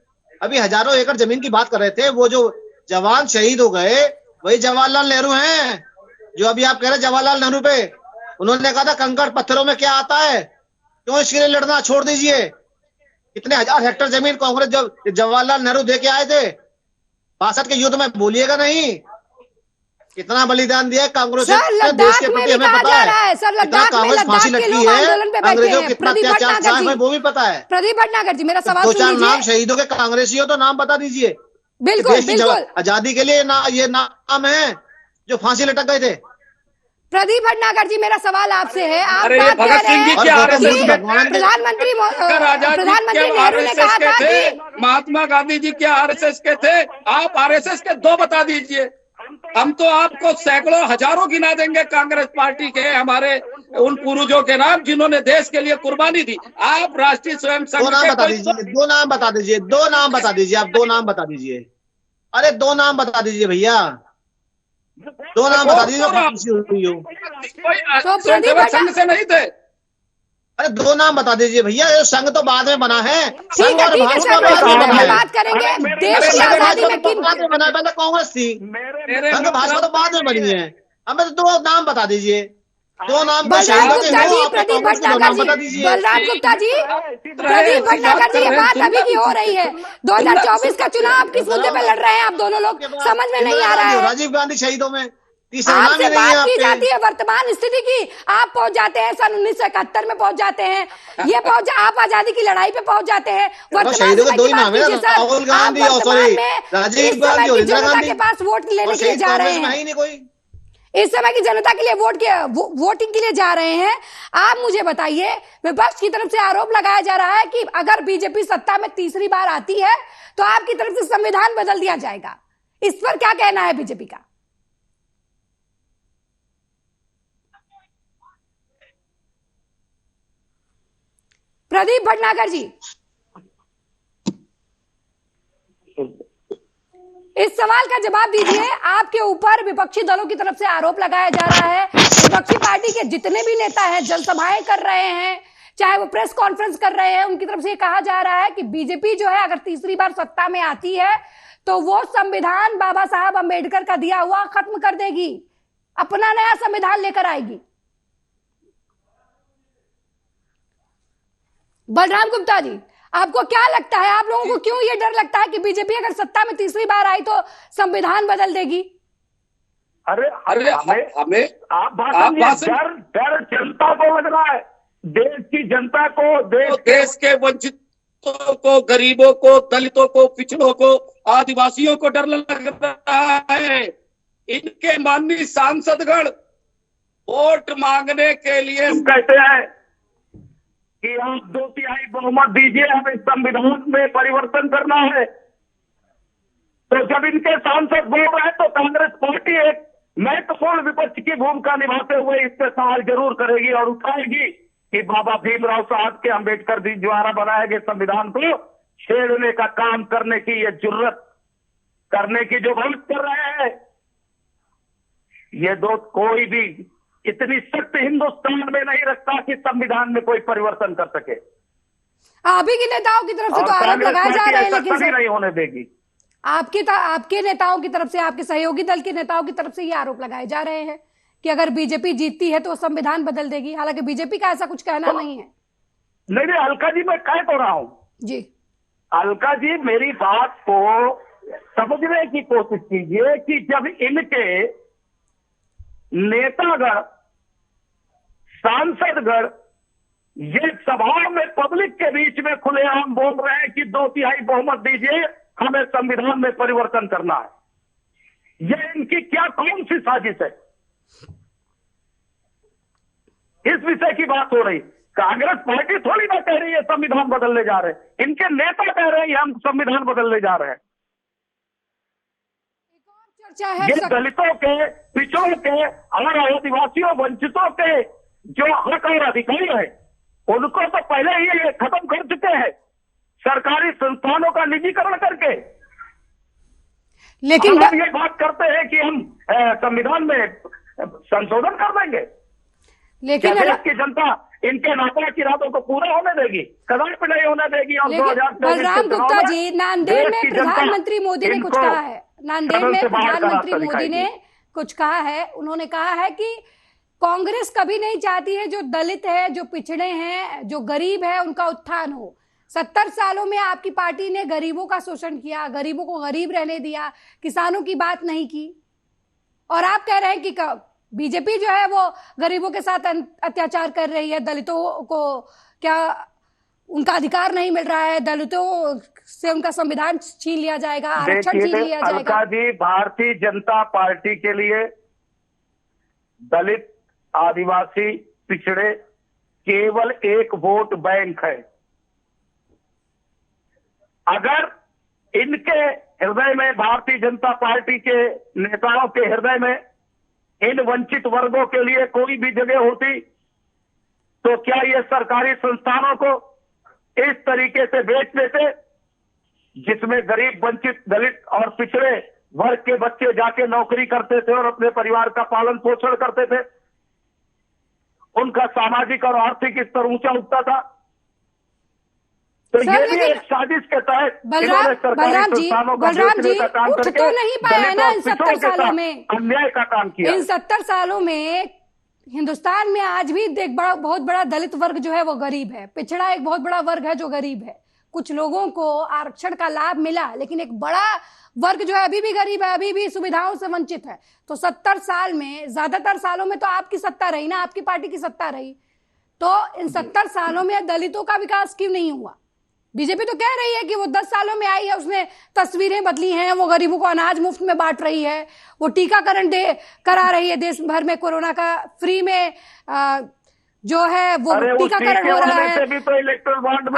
अभी हजारों एकड़ जमीन की बात कर रहे थे, वो जो जवान शहीद हो गए वही जवाहरलाल नेहरू हैं, जो अभी आप कह रहे हैं जवाहरलाल नेहरू पे। उन्होंने कहा था कंकड़ पत्थरों में क्या आता है, क्यों इसके लिए लड़ना, छोड़ दीजिए। कितने हजार हेक्टेयर जमीन कांग्रेस जब जवाहरलाल नेहरू दे के आए थे 62 के युद्ध में, बोलिएगा नहीं। कितना बलिदान दिया कांग्रेस ने देश के प्रति, हमें पता है। कितना कांग्रेस फांसी लटकी है, अंग्रेजों कितना अत्याचार है वो भी पता है। प्रदीप भटनागर जी, मेरा सवाल दो सुन चार लीजिए। नाम शहीदों के कांग्रेसियों तो नाम बता दीजिए। बिल्कुल बिल्कुल, आजादी के लिए ये नाम है जो फांसी लटक गए थे। प्रदीप भटनागर जी, मेरा सवाल आपसे है, आप अरे बात भगत कर रहे सिंह जी हैं क्या प्रधानमंत्री नेहरू ने कहा था कि महात्मा गांधी जी क्या आरएसएस के थे? आप आरएसएस के 2 बता दीजिए। हम तो आपको सैकड़ों हजारों गिना देंगे कांग्रेस पार्टी के, हमारे उन पूर्वजों के नाम जिन्होंने देश के लिए कुर्बानी दी। आप राष्ट्रीय स्वयं संघ दो नाम बता दीजिए, दो नाम बता दीजिए, दो नाम बता दीजिए, आप 2 नाम बता दीजिए। अरे 2 नाम बता दीजिए भैया, 2 नाम बता दीजिए। तो प्रदीप संघ से नहीं थे। अरे 2 नाम बता दीजिए भैया, ये संघ तो बाद में बना है। ठीक है बात करेंगे देश की आजादी में किन बाद में बना है, पहले कांग्रेस थी, संघ भाजपा तो बाद में बनी है। हमें तो 2 नाम बता दीजिए, 2 नाम का बलराम गुप्ता जी, प्रदीप भटनागर जी, बलराम गुप्ता जी, प्रदीप भटनागर जी, ये बात अभी की हो रही है। 2024 का चुनाव किस मुद्दे पे लड़ रहे हैं आप दोनों लोग, समझ में नहीं आ रहा है। राजीव गांधी शहीदों में आपसे बात की जाती है वर्तमान स्थिति की, आप पहुंच जाते हैं सन 1971 में पहुंच जाते हैं, ये आप आजादी की लड़ाई पे पहुंच जाते हैं। शहीदों के 2 ही नाम है, राहुल गांधी और सॉरी राजीव गांधी और इंदिरा गांधी के पास वोट लेने के लिए जा रहे हैं, इस समय की जनता के लिए वोटिंग के लिए जा रहे हैं। आप मुझे बताइए, विपक्ष की तरफ से आरोप लगाया जा रहा है कि अगर बीजेपी सत्ता में तीसरी बार आती है तो आपकी तरफ से संविधान बदल दिया जाएगा, इस पर क्या कहना है बीजेपी का? प्रदीप भटनागर जी, इस सवाल का जवाब दीजिए। आपके ऊपर विपक्षी दलों की तरफ से आरोप लगाया जा रहा है, विपक्षी पार्टी के जितने भी नेता हैं जनसभाएं कर रहे हैं, चाहे वो प्रेस कॉन्फ्रेंस कर रहे हैं, उनकी तरफ से कहा जा रहा है कि बीजेपी जो है अगर तीसरी बार सत्ता में आती है तो वो संविधान बाबा साहब अंबेडकर का दिया हुआ खत्म कर देगी, अपना नया संविधान लेकर आएगी। बलराम गुप्ता जी, आपको क्या लगता है, आप लोगों को क्यों ये डर लगता है कि बीजेपी अगर सत्ता में तीसरी बार आई तो संविधान बदल देगी? अरे हमें आप डर जनता को लग रहा है, देश की जनता को, देश के वंचितों को, गरीबों को, दलितों को, पिछड़ों को, आदिवासियों को डर लग रहा है। इनके माननीय सांसदगण वोट मांगने के लिए कहते हैं कि आप 2/3 बहुमत दीजिए, हमें संविधान में परिवर्तन करना है। तो जब इनके सांसद बोल रहे हैं तो कांग्रेस पार्टी एक महत्वपूर्ण विपक्ष की भूमिका निभाते हुए इस पे सवाल जरूर करेगी और उठाएगी कि बाबा भीमराव साहब के अंबेडकर जी द्वारा बनाए गए संविधान को छेड़ने का काम करने की, ये जुर्रत करने की जो बात कर रहे हैं, ये कोई भी इतनी सख्त हिंदुस्तान में नहीं रखता कि संविधान में कोई परिवर्तन कर सके। अभी के नेताओं की तरफ से तो आरोप लगाए जा रहे हैं, लेकिन कभी नहीं होने देगी। आपके नेताओं की तरफ से, आपके सहयोगी दल के नेताओं की तरफ से ये आरोप लगाए जा रहे हैं कि अगर बीजेपी जीतती है तो संविधान बदल देगी, हालांकि बीजेपी का ऐसा कुछ कहना नहीं है। नहीं, अलका जी, मैं कह तो रहा हूं जी। अलका जी, मेरी बात को समझने की कोशिश कीजिए कि जब इनके नेतागण, सांसदगण ये सभा में पब्लिक के बीच में खुलेआम बोल रहे हैं कि 2/3 बहुमत दीजिए, हमें संविधान में परिवर्तन करना है, ये इनकी क्या कौन सी साजिश है? इस विषय की बात हो रही। कांग्रेस पार्टी थोड़ी ना कह रही है संविधान बदलने जा रहे हैं, इनके नेता कह रहे हैं हम संविधान बदलने जा रहे हैं। चर्चा है ये दलितों के, पिछड़ों के और आदिवासियों, वंचितों के जो हक और अधिकार है उनको तो पहले ही खत्म कर चुके हैं सरकारी संस्थानों का निजीकरण करके। लेकिन हम ये बात करते हैं कि हम संविधान में संशोधन कर देंगे, लेकिन देश की जनता इनके नापाक इरादों को पूरा होने देगी? कदापि नहीं होने देगी। और 2024 बलराम गुप्ता जी, नांदेड़ में प्रधानमंत्री मोदी ने कुछ कहा है, नांदेड़ में प्रधानमंत्री मोदी ने कुछ कहा है। उन्होंने कहा है कि कांग्रेस कभी नहीं चाहती है जो दलित है, जो पिछड़े हैं, जो गरीब है, उनका उत्थान हो। 70 सालों में आपकी पार्टी ने गरीबों का शोषण किया, गरीबों को गरीब रहने दिया, किसानों की बात नहीं की, और आप कह रहे हैं कि बीजेपी जो है वो गरीबों के साथ अत्याचार कर रही है, दलितों को क्या उनका अधिकार नहीं मिल रहा है, दलितों से उनका संविधान छीन लिया जाएगा, आरक्षण छीन लिया जाएगा। अलका जी, भारतीय जनता पार्टी के लिए दलित, आदिवासी, पिछड़े केवल एक वोट बैंक है। अगर इनके हृदय में, भारतीय जनता पार्टी के नेताओं के हृदय में इन वंचित वर्गों के लिए कोई भी जगह होती तो क्या ये सरकारी संस्थानों को इस तरीके से बेच देते जिसमें गरीब, वंचित, दलित और पिछड़े वर्ग के बच्चे जाके नौकरी करते थे और अपने परिवार का पालन पोषण करते थे, उनका सामाजिक और आर्थिक स्तर ऊंचा उठता था? तो ये भी एक साजिश के तहत बलराम जी उठ तो नहीं पाया ना इन 70 सालों में, अन्याय का काम किया। इन 70 सालों में हिंदुस्तान में आज भी बहुत बड़ा दलित वर्ग जो है वो गरीब है, पिछड़ा एक बहुत बड़ा वर्ग है जो गरीब है। कुछ लोगों को आरक्षण का लाभ मिला, लेकिन एक बड़ा वर्ग जो है अभी भी गरीब है, अभी भी सुविधाओं से वंचित है। तो 70 साल में, ज्यादातर सालों में तो आपकी सत्ता रही ना, आपकी पार्टी की सत्ता रही, तो इन 70 सालों में दलितों का विकास क्यों नहीं हुआ? बीजेपी तो कह रही है कि वो 10 सालों में आई है, उसने तस्वीरें बदली हैं, वो गरीबों को अनाज मुफ्त में बांट रही है, वो टीकाकरण करा रही है देश भर में, कोरोना का फ्री में जो है वो टीकाकरण हो रहा है।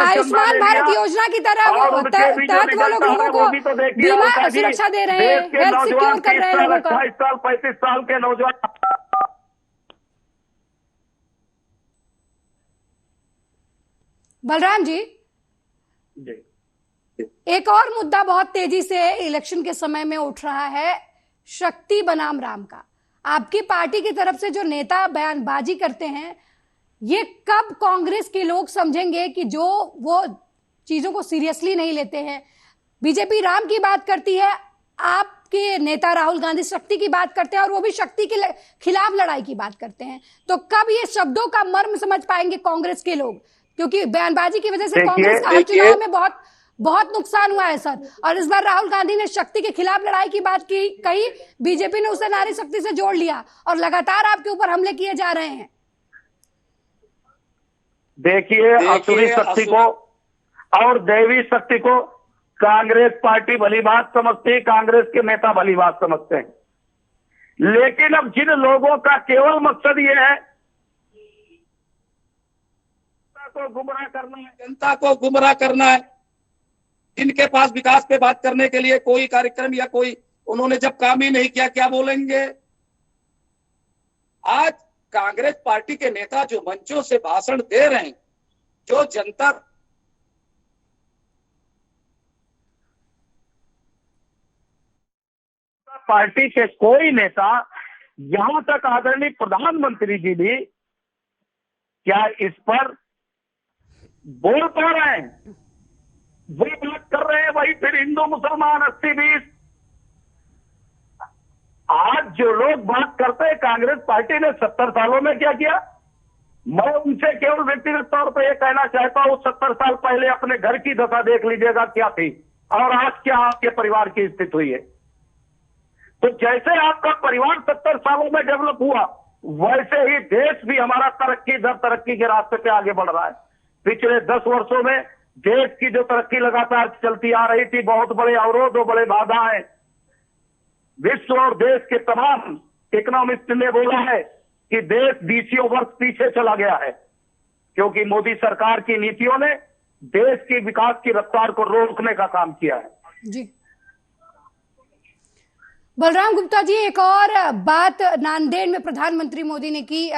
आयुष्मान भारत योजना की तरह तहत वो लोगों को बीमा सुरक्षा दे रहे हैं, हेल्थ सिक्योर कर रहे हैं लोगों का। 28 साल 35 साल के नौजवान। बलराम जी, एक और मुद्दा बहुत तेजी से इलेक्शन के समय में उठ रहा है, शक्ति बनाम राम का। आपकी पार्टी की तरफ से जो नेता बयानबाजी करते हैं, ये कब कांग्रेस के लोग समझेंगे कि जो वो चीजों को सीरियसली नहीं लेते हैं? बीजेपी राम की बात करती है, आपके नेता राहुल गांधी शक्ति की बात करते हैं, और वो भी शक्ति के खिलाफ लड़ाई की बात करते हैं। तो कब ये शब्दों का मर्म समझ पाएंगे कांग्रेस के लोग? क्योंकि बयानबाजी की वजह से कांग्रेस का हर चुनाव में बहुत नुकसान हुआ है सर। और इस बार राहुल गांधी ने शक्ति के खिलाफ लड़ाई की बात कही, बीजेपी ने उसे नारी शक्ति से जोड़ लिया, और लगातार आपके ऊपर हमले किए जा रहे हैं। देखिए, असुरी शक्ति को और दैवी शक्ति को कांग्रेस पार्टी भली बात समझती है, कांग्रेस के नेता भली बात समझते हैं। लेकिन अब जिन लोगों का केवल मकसद ये है को गुमराह करना है, जनता को गुमराह करना है, इनके पास विकास पे बात करने के लिए कोई कार्यक्रम या कोई उन्होंने जब काम ही नहीं किया, क्या बोलेंगे? आज कांग्रेस पार्टी के नेता जो मंचों से भाषण दे रहे हैं, जो जनता पार्टी के कोई नेता, यहां तक आदरणीय प्रधानमंत्री जी भी क्या इस पर बोल पा रहे हैं? वो बात कर रहे हैं वही फिर हिंदू मुसलमान 80-20, आज जो लोग बात करते हैं कांग्रेस पार्टी ने 70 सालों में क्या किया, मैं उनसे केवल व्यक्तिगत तौर पर यह कहना चाहता हूं 70 साल पहले अपने घर की दशा देख लीजिएगा क्या थी और आज क्या आपके परिवार की स्थिति हुई है। तो जैसे आपका परिवार 70 सालों में डेवलप हुआ, वैसे ही देश भी हमारा तरक्की के रास्ते पे आगे बढ़ रहा है। पिछले 10 वर्षों में देश की जो तरक्की लगातार चलती आ रही थी, बहुत बड़े अवरोध और बड़े बाधाएं, विश्व और देश के तमाम इकोनॉमिस्ट ने बोला है कि देश 20 वर्ष पीछे चला गया है, क्योंकि मोदी सरकार की नीतियों ने देश की विकास की रफ्तार को रोकने का काम किया है। जी बलराम गुप्ता जी, एक और बात नांदेड़ में प्रधानमंत्री मोदी ने की।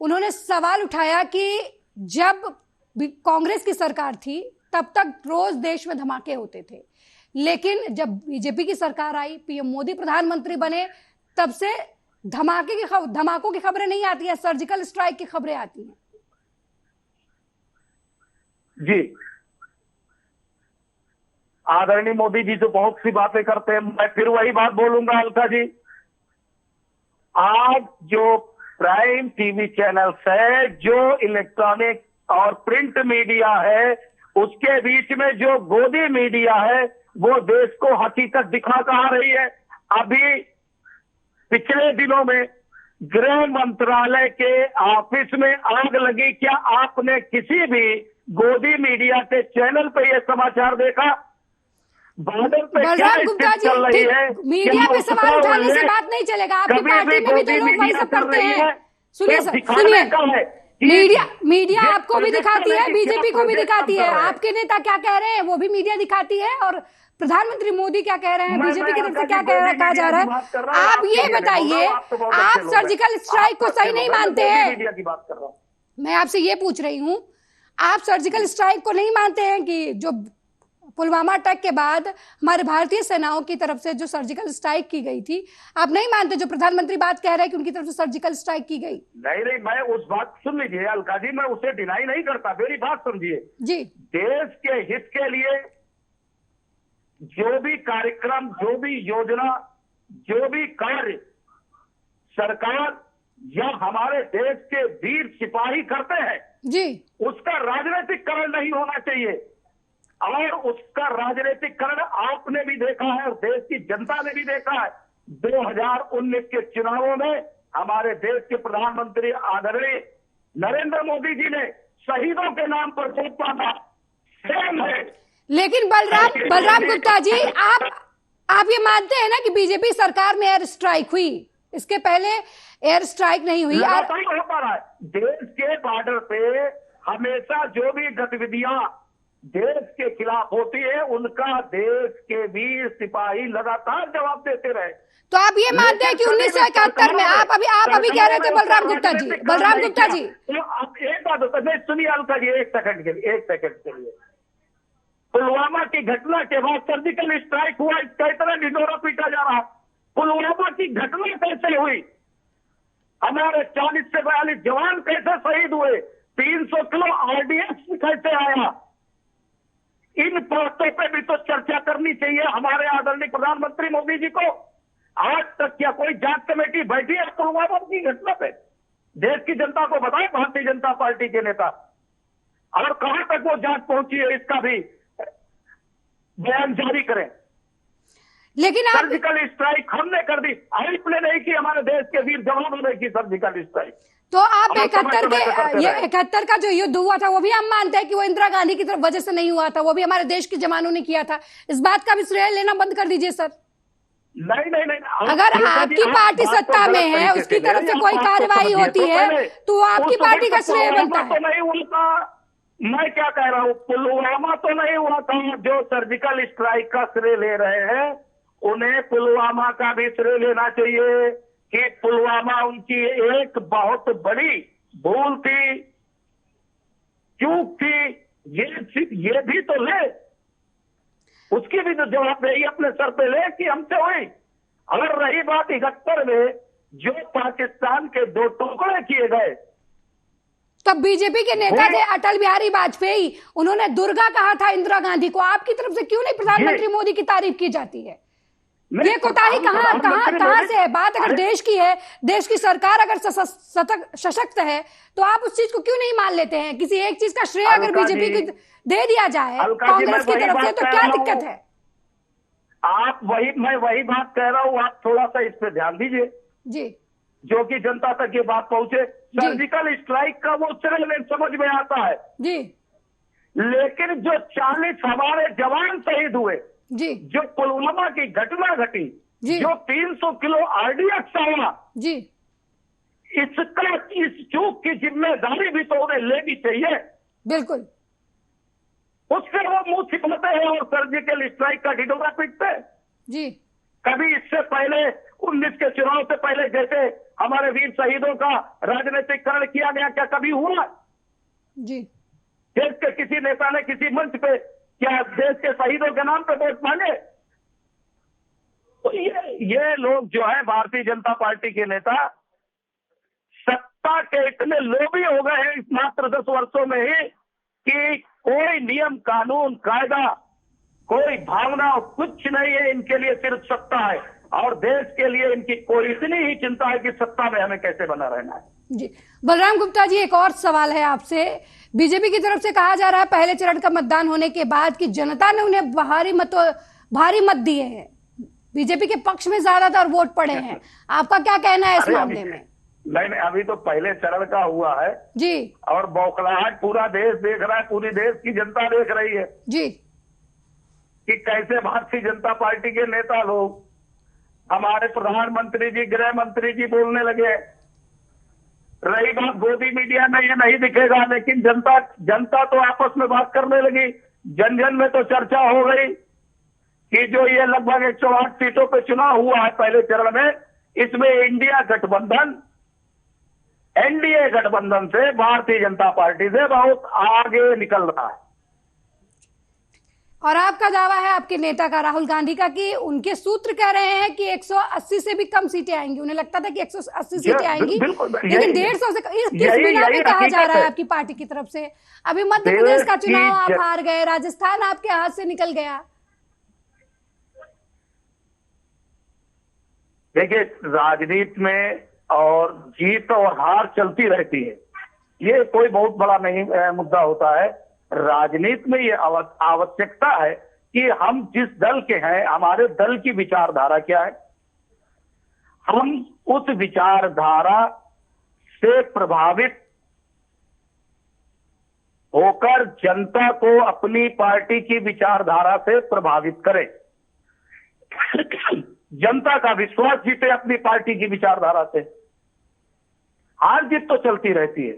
उन्होंने सवाल उठाया कि जब कांग्रेस की सरकार थी तब तक रोज देश में धमाके होते थे, लेकिन जब बीजेपी की सरकार आई, पीएम मोदी प्रधानमंत्री बने, तब से धमाकों की खबरें नहीं आती है, सर्जिकल स्ट्राइक की खबरें आती हैं। जी, आदरणीय मोदी जी तो बहुत सी बातें करते हैं, मैं फिर वही बात बोलूंगा अलका जी। आज जो प्राइम टीवी चैनल्स है, जो इलेक्ट्रॉनिक और प्रिंट मीडिया है, उसके बीच में जो गोदी मीडिया है, वो देश को हकीकत दिखा कहा रही है। अभी पिछले दिनों में गृह मंत्रालय के ऑफिस में आग लगी, क्या आपने किसी भी गोदी मीडिया के चैनल पे ये समाचार देखा? बॉर्डर पे क्या स्थिति चल रही है? मीडिया पे सवाल उठाने से बात नहीं चलेगा, आपकी पार्टी में भी तो लोग वही सब करते हैं। सुनिए सुनिए, मीडिया आपको भी दिखाती है, बीजेपी को भी दिखाती है, आपके नेता क्या कह रहे हैं वो भी मीडिया दिखाती है, और प्रधानमंत्री मोदी क्या कह रहे हैं, बीजेपी की तरफ से क्या कहा जा रहा है। आप ये बताइए, आप सर्जिकल स्ट्राइक को सही नहीं मानते हैं? मैं आपसे ये पूछ रही हूँ, आप सर्जिकल स्ट्राइक को नहीं मानते हैं कि जो पुलवामा अटैक के बाद हमारे भारतीय सेनाओं की तरफ से जो सर्जिकल स्ट्राइक की गई थी, आप नहीं मानते? जो प्रधानमंत्री बात कह रहे हैं कि उनकी तरफ से सर्जिकल स्ट्राइक की गई। नहीं, मैं उस बात सुन लीजिए अलका जी, मैं उसे डिनाई नहीं करता, मेरी बात समझिए जी। देश के हित के लिए जो भी कार्यक्रम, जो भी योजना, जो भी कार्य सरकार या हमारे देश के वीर सिपाही करते हैं जी, उसका राजनीतिकरण नहीं होना चाहिए। और उसका राजनीतिकरण आपने भी देखा है और देश की जनता ने भी देखा है। 2019 के चुनावों में हमारे देश के प्रधानमंत्री आदरणीय नरेंद्र मोदी जी ने शहीदों के नाम पर वोट मांगा, सेम है। लेकिन बलराम गुप्ता जी, आप ये मानते हैं ना कि बीजेपी सरकार में एयर स्ट्राइक हुई, इसके पहले एयर स्ट्राइक नहीं हुई? लगातार हो पा रहा है। देश के बॉर्डर पे हमेशा जो भी गतिविधियां देश के खिलाफ होती है, उनका देश के वीर सिपाही लगातार जवाब देते रहे। तो आप ये मानते हैं कि 1971 में आप अभी कह रहे थे बलराम गुप्ता जी, तो आप एक बात होता है, सुनिए अलका जी, एक सेकंड के लिए पुलवामा की घटना के बाद सर्जिकल स्ट्राइक हुआ, इसका इतना ढिंढोरा पीटा जा रहा है। पुलवामा की घटना कैसे हुई? हमारे 40 से 42 जवान कैसे शहीद हुए? 300 किलो आरडीएक्स कैसे आया? इन बातों पे भी तो चर्चा करनी चाहिए हमारे आदरणीय प्रधानमंत्री मोदी जी को। आज तक क्या कोई जांच कमेटी बैठी है पुलवामा की घटना पे? देश की जनता को बताएं भारतीय जनता पार्टी के नेता, और कहां तक वो जांच पहुंची है इसका भी बयान जारी करें। लेकिन आप सर्जिकल स्ट्राइक हमने कर दी, आपने नहीं की, हमारे देश के वीर जवानों ने की सर्जिकल स्ट्राइक। तो आप 71 का जो युद्ध हुआ था वो भी हम मानते हैं कि वो इंदिरा गांधी की तरफ वजह से नहीं हुआ था, वो भी हमारे देश के जवानों ने किया था। इस बात का भी श्रेय लेना बंद कर दीजिए सर। नहीं, अगर आपकी पार्टी सत्ता में है, उसकी तरफ से कोई कार्रवाई होती है तो आपकी पार्टी का श्रेय बनता है। नहीं हुआ था, मैं क्या कह रहा हूँ, पुलवामा तो नहीं हुआ था। जो सर्जिकल स्ट्राइक का श्रेय ले रहे हैं उन्हें पुलवामा का भी श्रेय लेना चाहिए कि पुलवामा उनकी एक बहुत बड़ी भूल थी, चूक थी, ये भी तो ले, उसकी भी तो जवाबदेही अपने सर पे ले कि हमसे हुई। अगर रही बात 71 में जो पाकिस्तान के 2 टुकड़े किए गए, तब बीजेपी के नेता थे अटल बिहारी वाजपेयी, उन्होंने दुर्गा कहा था इंदिरा गांधी को। आपकी तरफ से क्यों नहीं प्रधानमंत्री मोदी की तारीफ की जाती है? ये कोताही कहाँ से है? बात अगर देश की है, देश की सरकार अगर सशक्त है, तो आप उस चीज को क्यों नहीं मान लेते हैं? किसी एक चीज का श्रेय अगर बीजेपी को दे दिया जाए कांग्रेस की तरफ से, तो क्या दिक्कत है? मैं वही बात कह रहा हूँ, आप थोड़ा सा इस पे ध्यान दीजिए जी, जो कि जनता तक ये बात पहुंचे। सर्जिकल स्ट्राइक का वो चरण समझ में आता है जी, लेकिन जो 40 हमारे जवान शहीद हुए, जी, जो पुलवामा की घटना घटी, जी, जो 300 किलो आरडीएक्स आया, जी, इसका इस चूक की जिम्मेदारी भी तो उन्हें लेनी चाहिए। बिल्कुल, उससे वो मुंह छिपाते हैं और सर्जिकल स्ट्राइक का ढिढोरा पीटते हैं। जी, कभी इससे पहले 19 के चुनाव से पहले जैसे हमारे वीर शहीदों का राजनीतिकरण किया गया, क्या कभी हुआ? जी, देश के किसी नेता ने किसी मंच पे क्या देश के शहीदों के नाम पे वोट मांगे? तो ये लोग जो है भारतीय जनता पार्टी के नेता सत्ता के इतने लोभी हो गए हैं इस मात्र 10 वर्षों में ही कि कोई नियम कानून कायदा कोई भावना कुछ नहीं है इनके लिए, सिर्फ सत्ता है। और देश के लिए इनकी कोई इतनी ही चिंता है कि सत्ता में हमें कैसे बना रहना है। जी, बलराम गुप्ता जी, एक और सवाल है आपसे। बीजेपी की तरफ से कहा जा रहा है पहले चरण का मतदान होने के बाद कि जनता ने उन्हें भारी मत दिए हैं, बीजेपी के पक्ष में ज्यादातर वोट पड़े हैं। आपका क्या कहना है इस मामले में? नहीं, अभी तो पहले चरण का हुआ है जी, और बौखलाहट पूरा देश देख रहा है, पूरी देश की जनता देख रही है जी, कि कैसे भारतीय जनता पार्टी के नेता लोग, हमारे प्रधानमंत्री जी, गृह मंत्री जी बोलने लगे। रही बात गोदी मीडिया में ये नहीं दिखेगा, लेकिन जनता तो आपस में बात करने लगी। जन जन में तो चर्चा हो गई कि जो ये लगभग 108 सीटों पे चुनाव हुआ है पहले चरण में, इसमें इंडिया गठबंधन, एनडीए गठबंधन से भारतीय जनता पार्टी से बहुत आगे निकल रहा है। और आपका दावा है आपके नेता का, राहुल गांधी का, कि उनके सूत्र कह रहे हैं कि 180 से भी कम सीटें आएंगी। उन्हें लगता था कि 180 सीटें आएंगी, लेकिन 150 से किस बिना पे कहा जा रहा है आपकी पार्टी की तरफ से? अभी मध्य प्रदेश का चुनाव आप हार गए, राजस्थान आपके हाथ से निकल गया। देखिए, राजनीति में और जीत और हार चलती रहती है, ये कोई बहुत बड़ा नहीं मुद्दा होता है। राजनीति में ये आवश्यकता है कि हम जिस दल के हैं, हमारे दल की विचारधारा क्या है, हम उस विचारधारा से प्रभावित होकर जनता को अपनी पार्टी की विचारधारा से प्रभावित करें, जनता का विश्वास जीते अपनी पार्टी की विचारधारा से। हार जीत तो चलती रहती है,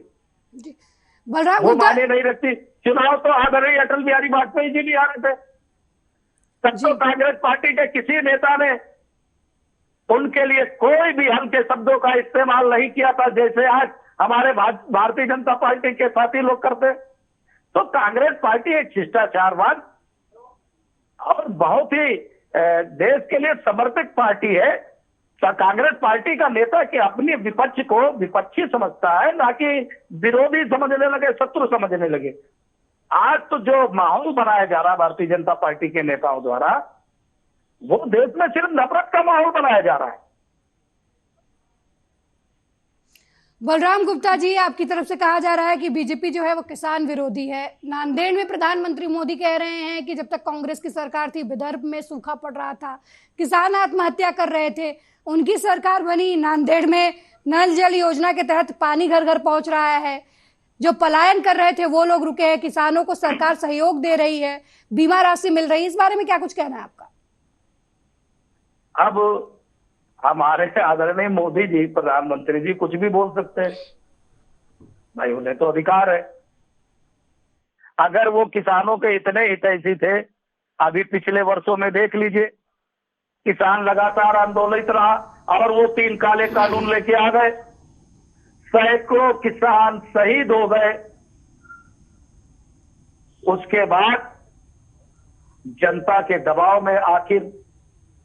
वो माने नहीं रखती। चुनाव तो आदरणीय अटल बिहारी वाजपेयी जी भी आ रहे थे, तब तो कांग्रेस पार्टी के किसी नेता ने उनके लिए कोई भी हल्के शब्दों का इस्तेमाल नहीं किया था, जैसे आज हमारे भारतीय जनता पार्टी के साथी लोग करते। तो कांग्रेस पार्टी एक शिष्टाचारवाद और बहुत ही देश के लिए समर्पित पार्टी है। कांग्रेस पार्टी का नेता कि अपनी विपक्ष को विपक्षी समझता है, ना कि विरोधी समझने लगे, शत्रु समझने लगे। आज तो जो माहौल बनाया जा रहा है भारतीय जनता पार्टी के नेताओं द्वारा, वो देश में सिर्फ नफरत का माहौल बनाया जा रहा है। बलराम गुप्ता जी, आपकी तरफ से कहा जा रहा है कि बीजेपी जो है वो किसान विरोधी है। नांदेड़ में प्रधानमंत्री मोदी कह रहे हैं कि जब तक कांग्रेस की सरकार थी, विदर्भ में सूखा पड़ रहा था, किसान आत्महत्या कर रहे थे, उनकी सरकार बनी, नांदेड़ में नल जल योजना के तहत पानी घर घर पहुंच रहा है, जो पलायन कर रहे थे वो लोग रुके हैं, किसानों को सरकार सहयोग दे रही है, बीमा राशि मिल रही है। इस बारे में क्या कुछ कहना है आपका? अब हमारे आदरणीय मोदी जी, प्रधानमंत्री जी कुछ भी बोल सकते हैं भाई, उन्हें तो अधिकार है। अगर वो किसानों के इतने हितैषी थे, अभी पिछले वर्षों में देख लीजिए, किसान लगातार आंदोलित रहा और वो 3 काले कानून लेके आ गए, सैकड़ों किसान शहीद हो गए। उसके बाद जनता के दबाव में आखिर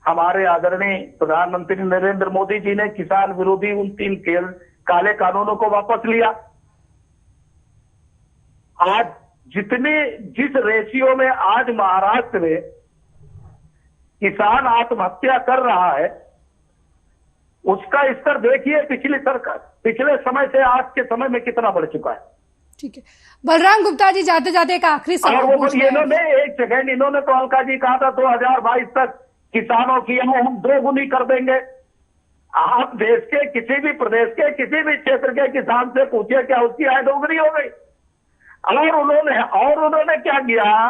हमारे आदरणीय प्रधानमंत्री नरेंद्र मोदी जी ने किसान विरोधी उन 3 काले कानूनों को वापस लिया। आज जिस रेशियो में आज महाराष्ट्र में किसान आत्महत्या कर रहा है, उसका स्तर देखिए पिछले समय से आज के समय में कितना बढ़ चुका है। ठीक है बलराम गुप्ता जी, जाते जाते एक आखिरी सवाल और वो इन्होंने एक सेकेंड, इन्होंने तो अलका जी कहा था 2022 तक किसानों की हम 2 गुनी कर देंगे। आप देश के किसी भी प्रदेश के किसी भी क्षेत्र के किसान से पूछिए क्या उसकी आय दोगुनी हो गई। और उन्होंने क्या किया,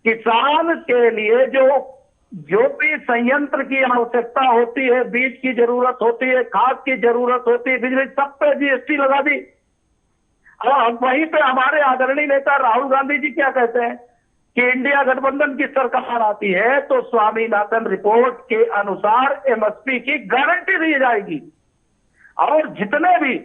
किसान के लिए जो भी संयंत्र की आवश्यकता होती है, बीज की जरूरत होती है, खाद की जरूरत होती है, बिजली, सब पे जीएसटी लगा दी। और वहीं पे हमारे आदरणीय नेता राहुल गांधी जी क्या कहते हैं कि इंडिया गठबंधन की सरकार आती है तो स्वामीनाथन रिपोर्ट के अनुसार एमएसपी की गारंटी दी जाएगी और जितने भी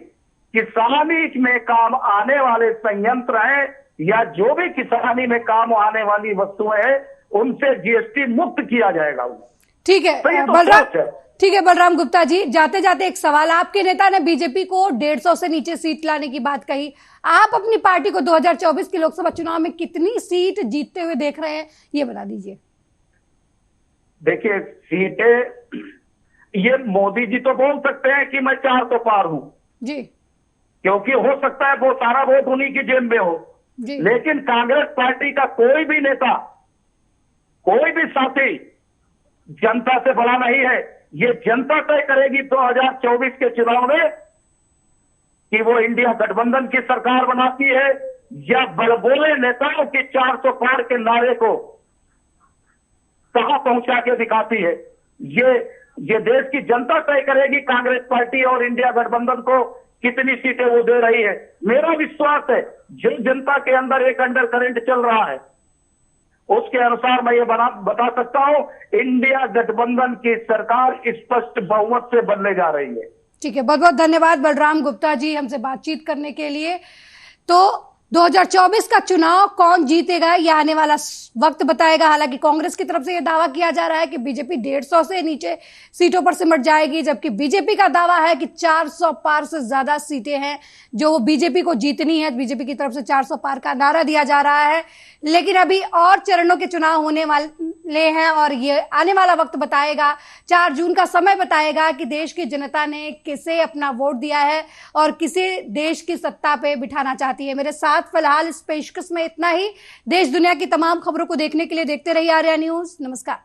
किसानी में काम आने वाले संयंत्र हैं या जो भी किसानी में काम आने वाली वस्तुएं हैं उनसे जीएसटी मुक्त किया जाएगा। ठीक है बलराम गुप्ता जी, जाते जाते एक सवाल, आपके नेता ने बीजेपी को 150 से नीचे सीट लाने की बात कही। आप अपनी पार्टी को 2024 के लोकसभा चुनाव में कितनी सीट जीतते हुए देख रहे हैं, ये बता दीजिए। देखिए सीटें, ये मोदी जी तो बोल सकते हैं कि मैं 400 पार हूं जी, क्योंकि हो सकता है वो सारा वोट उन्हीं की जेब में हो जी। लेकिन कांग्रेस पार्टी का कोई भी नेता, कोई भी साथी जनता से बड़ा नहीं है। ये जनता तय करेगी 2024 के चुनाव में कि वो इंडिया गठबंधन की सरकार बनाती है या बड़बोले नेताओं की 400 पार के नारे को कहां पहुंचा के दिखाती है। ये देश की जनता तय करेगी कांग्रेस पार्टी और इंडिया गठबंधन को कितनी सीटें वो दे रही है। मेरा विश्वास है जो जनता के अंदर एक अंडर करंट चल रहा है उसके अनुसार मैं ये बता सकता हूं इंडिया गठबंधन की सरकार स्पष्ट बहुमत से बनने जा रही है। ठीक है, बहुत बहुत धन्यवाद बलराम गुप्ता जी हमसे बातचीत करने के लिए। तो 2024 का चुनाव कौन जीतेगा ये आने वाला वक्त बताएगा। हालांकि कांग्रेस की तरफ से यह दावा किया जा रहा है कि बीजेपी 150 से नीचे सीटों पर सिमट जाएगी, जबकि बीजेपी का दावा है कि 400 पार से ज्यादा सीटें हैं जो वो बीजेपी को जीतनी है। बीजेपी की तरफ से 400 पार का नारा दिया जा रहा है, लेकिन अभी और चरणों के चुनाव होने वाले हैं और ये आने वाला वक्त बताएगा, 4 जून का समय बताएगा कि देश की जनता ने किसे अपना वोट दिया है और किसे देश की सत्ता पे बिठाना चाहती है। मेरे साथ फिलहाल इस पेशकश में इतना ही। देश दुनिया की तमाम खबरों को देखने के लिए देखते रहिए आर्या न्यूज। नमस्कार।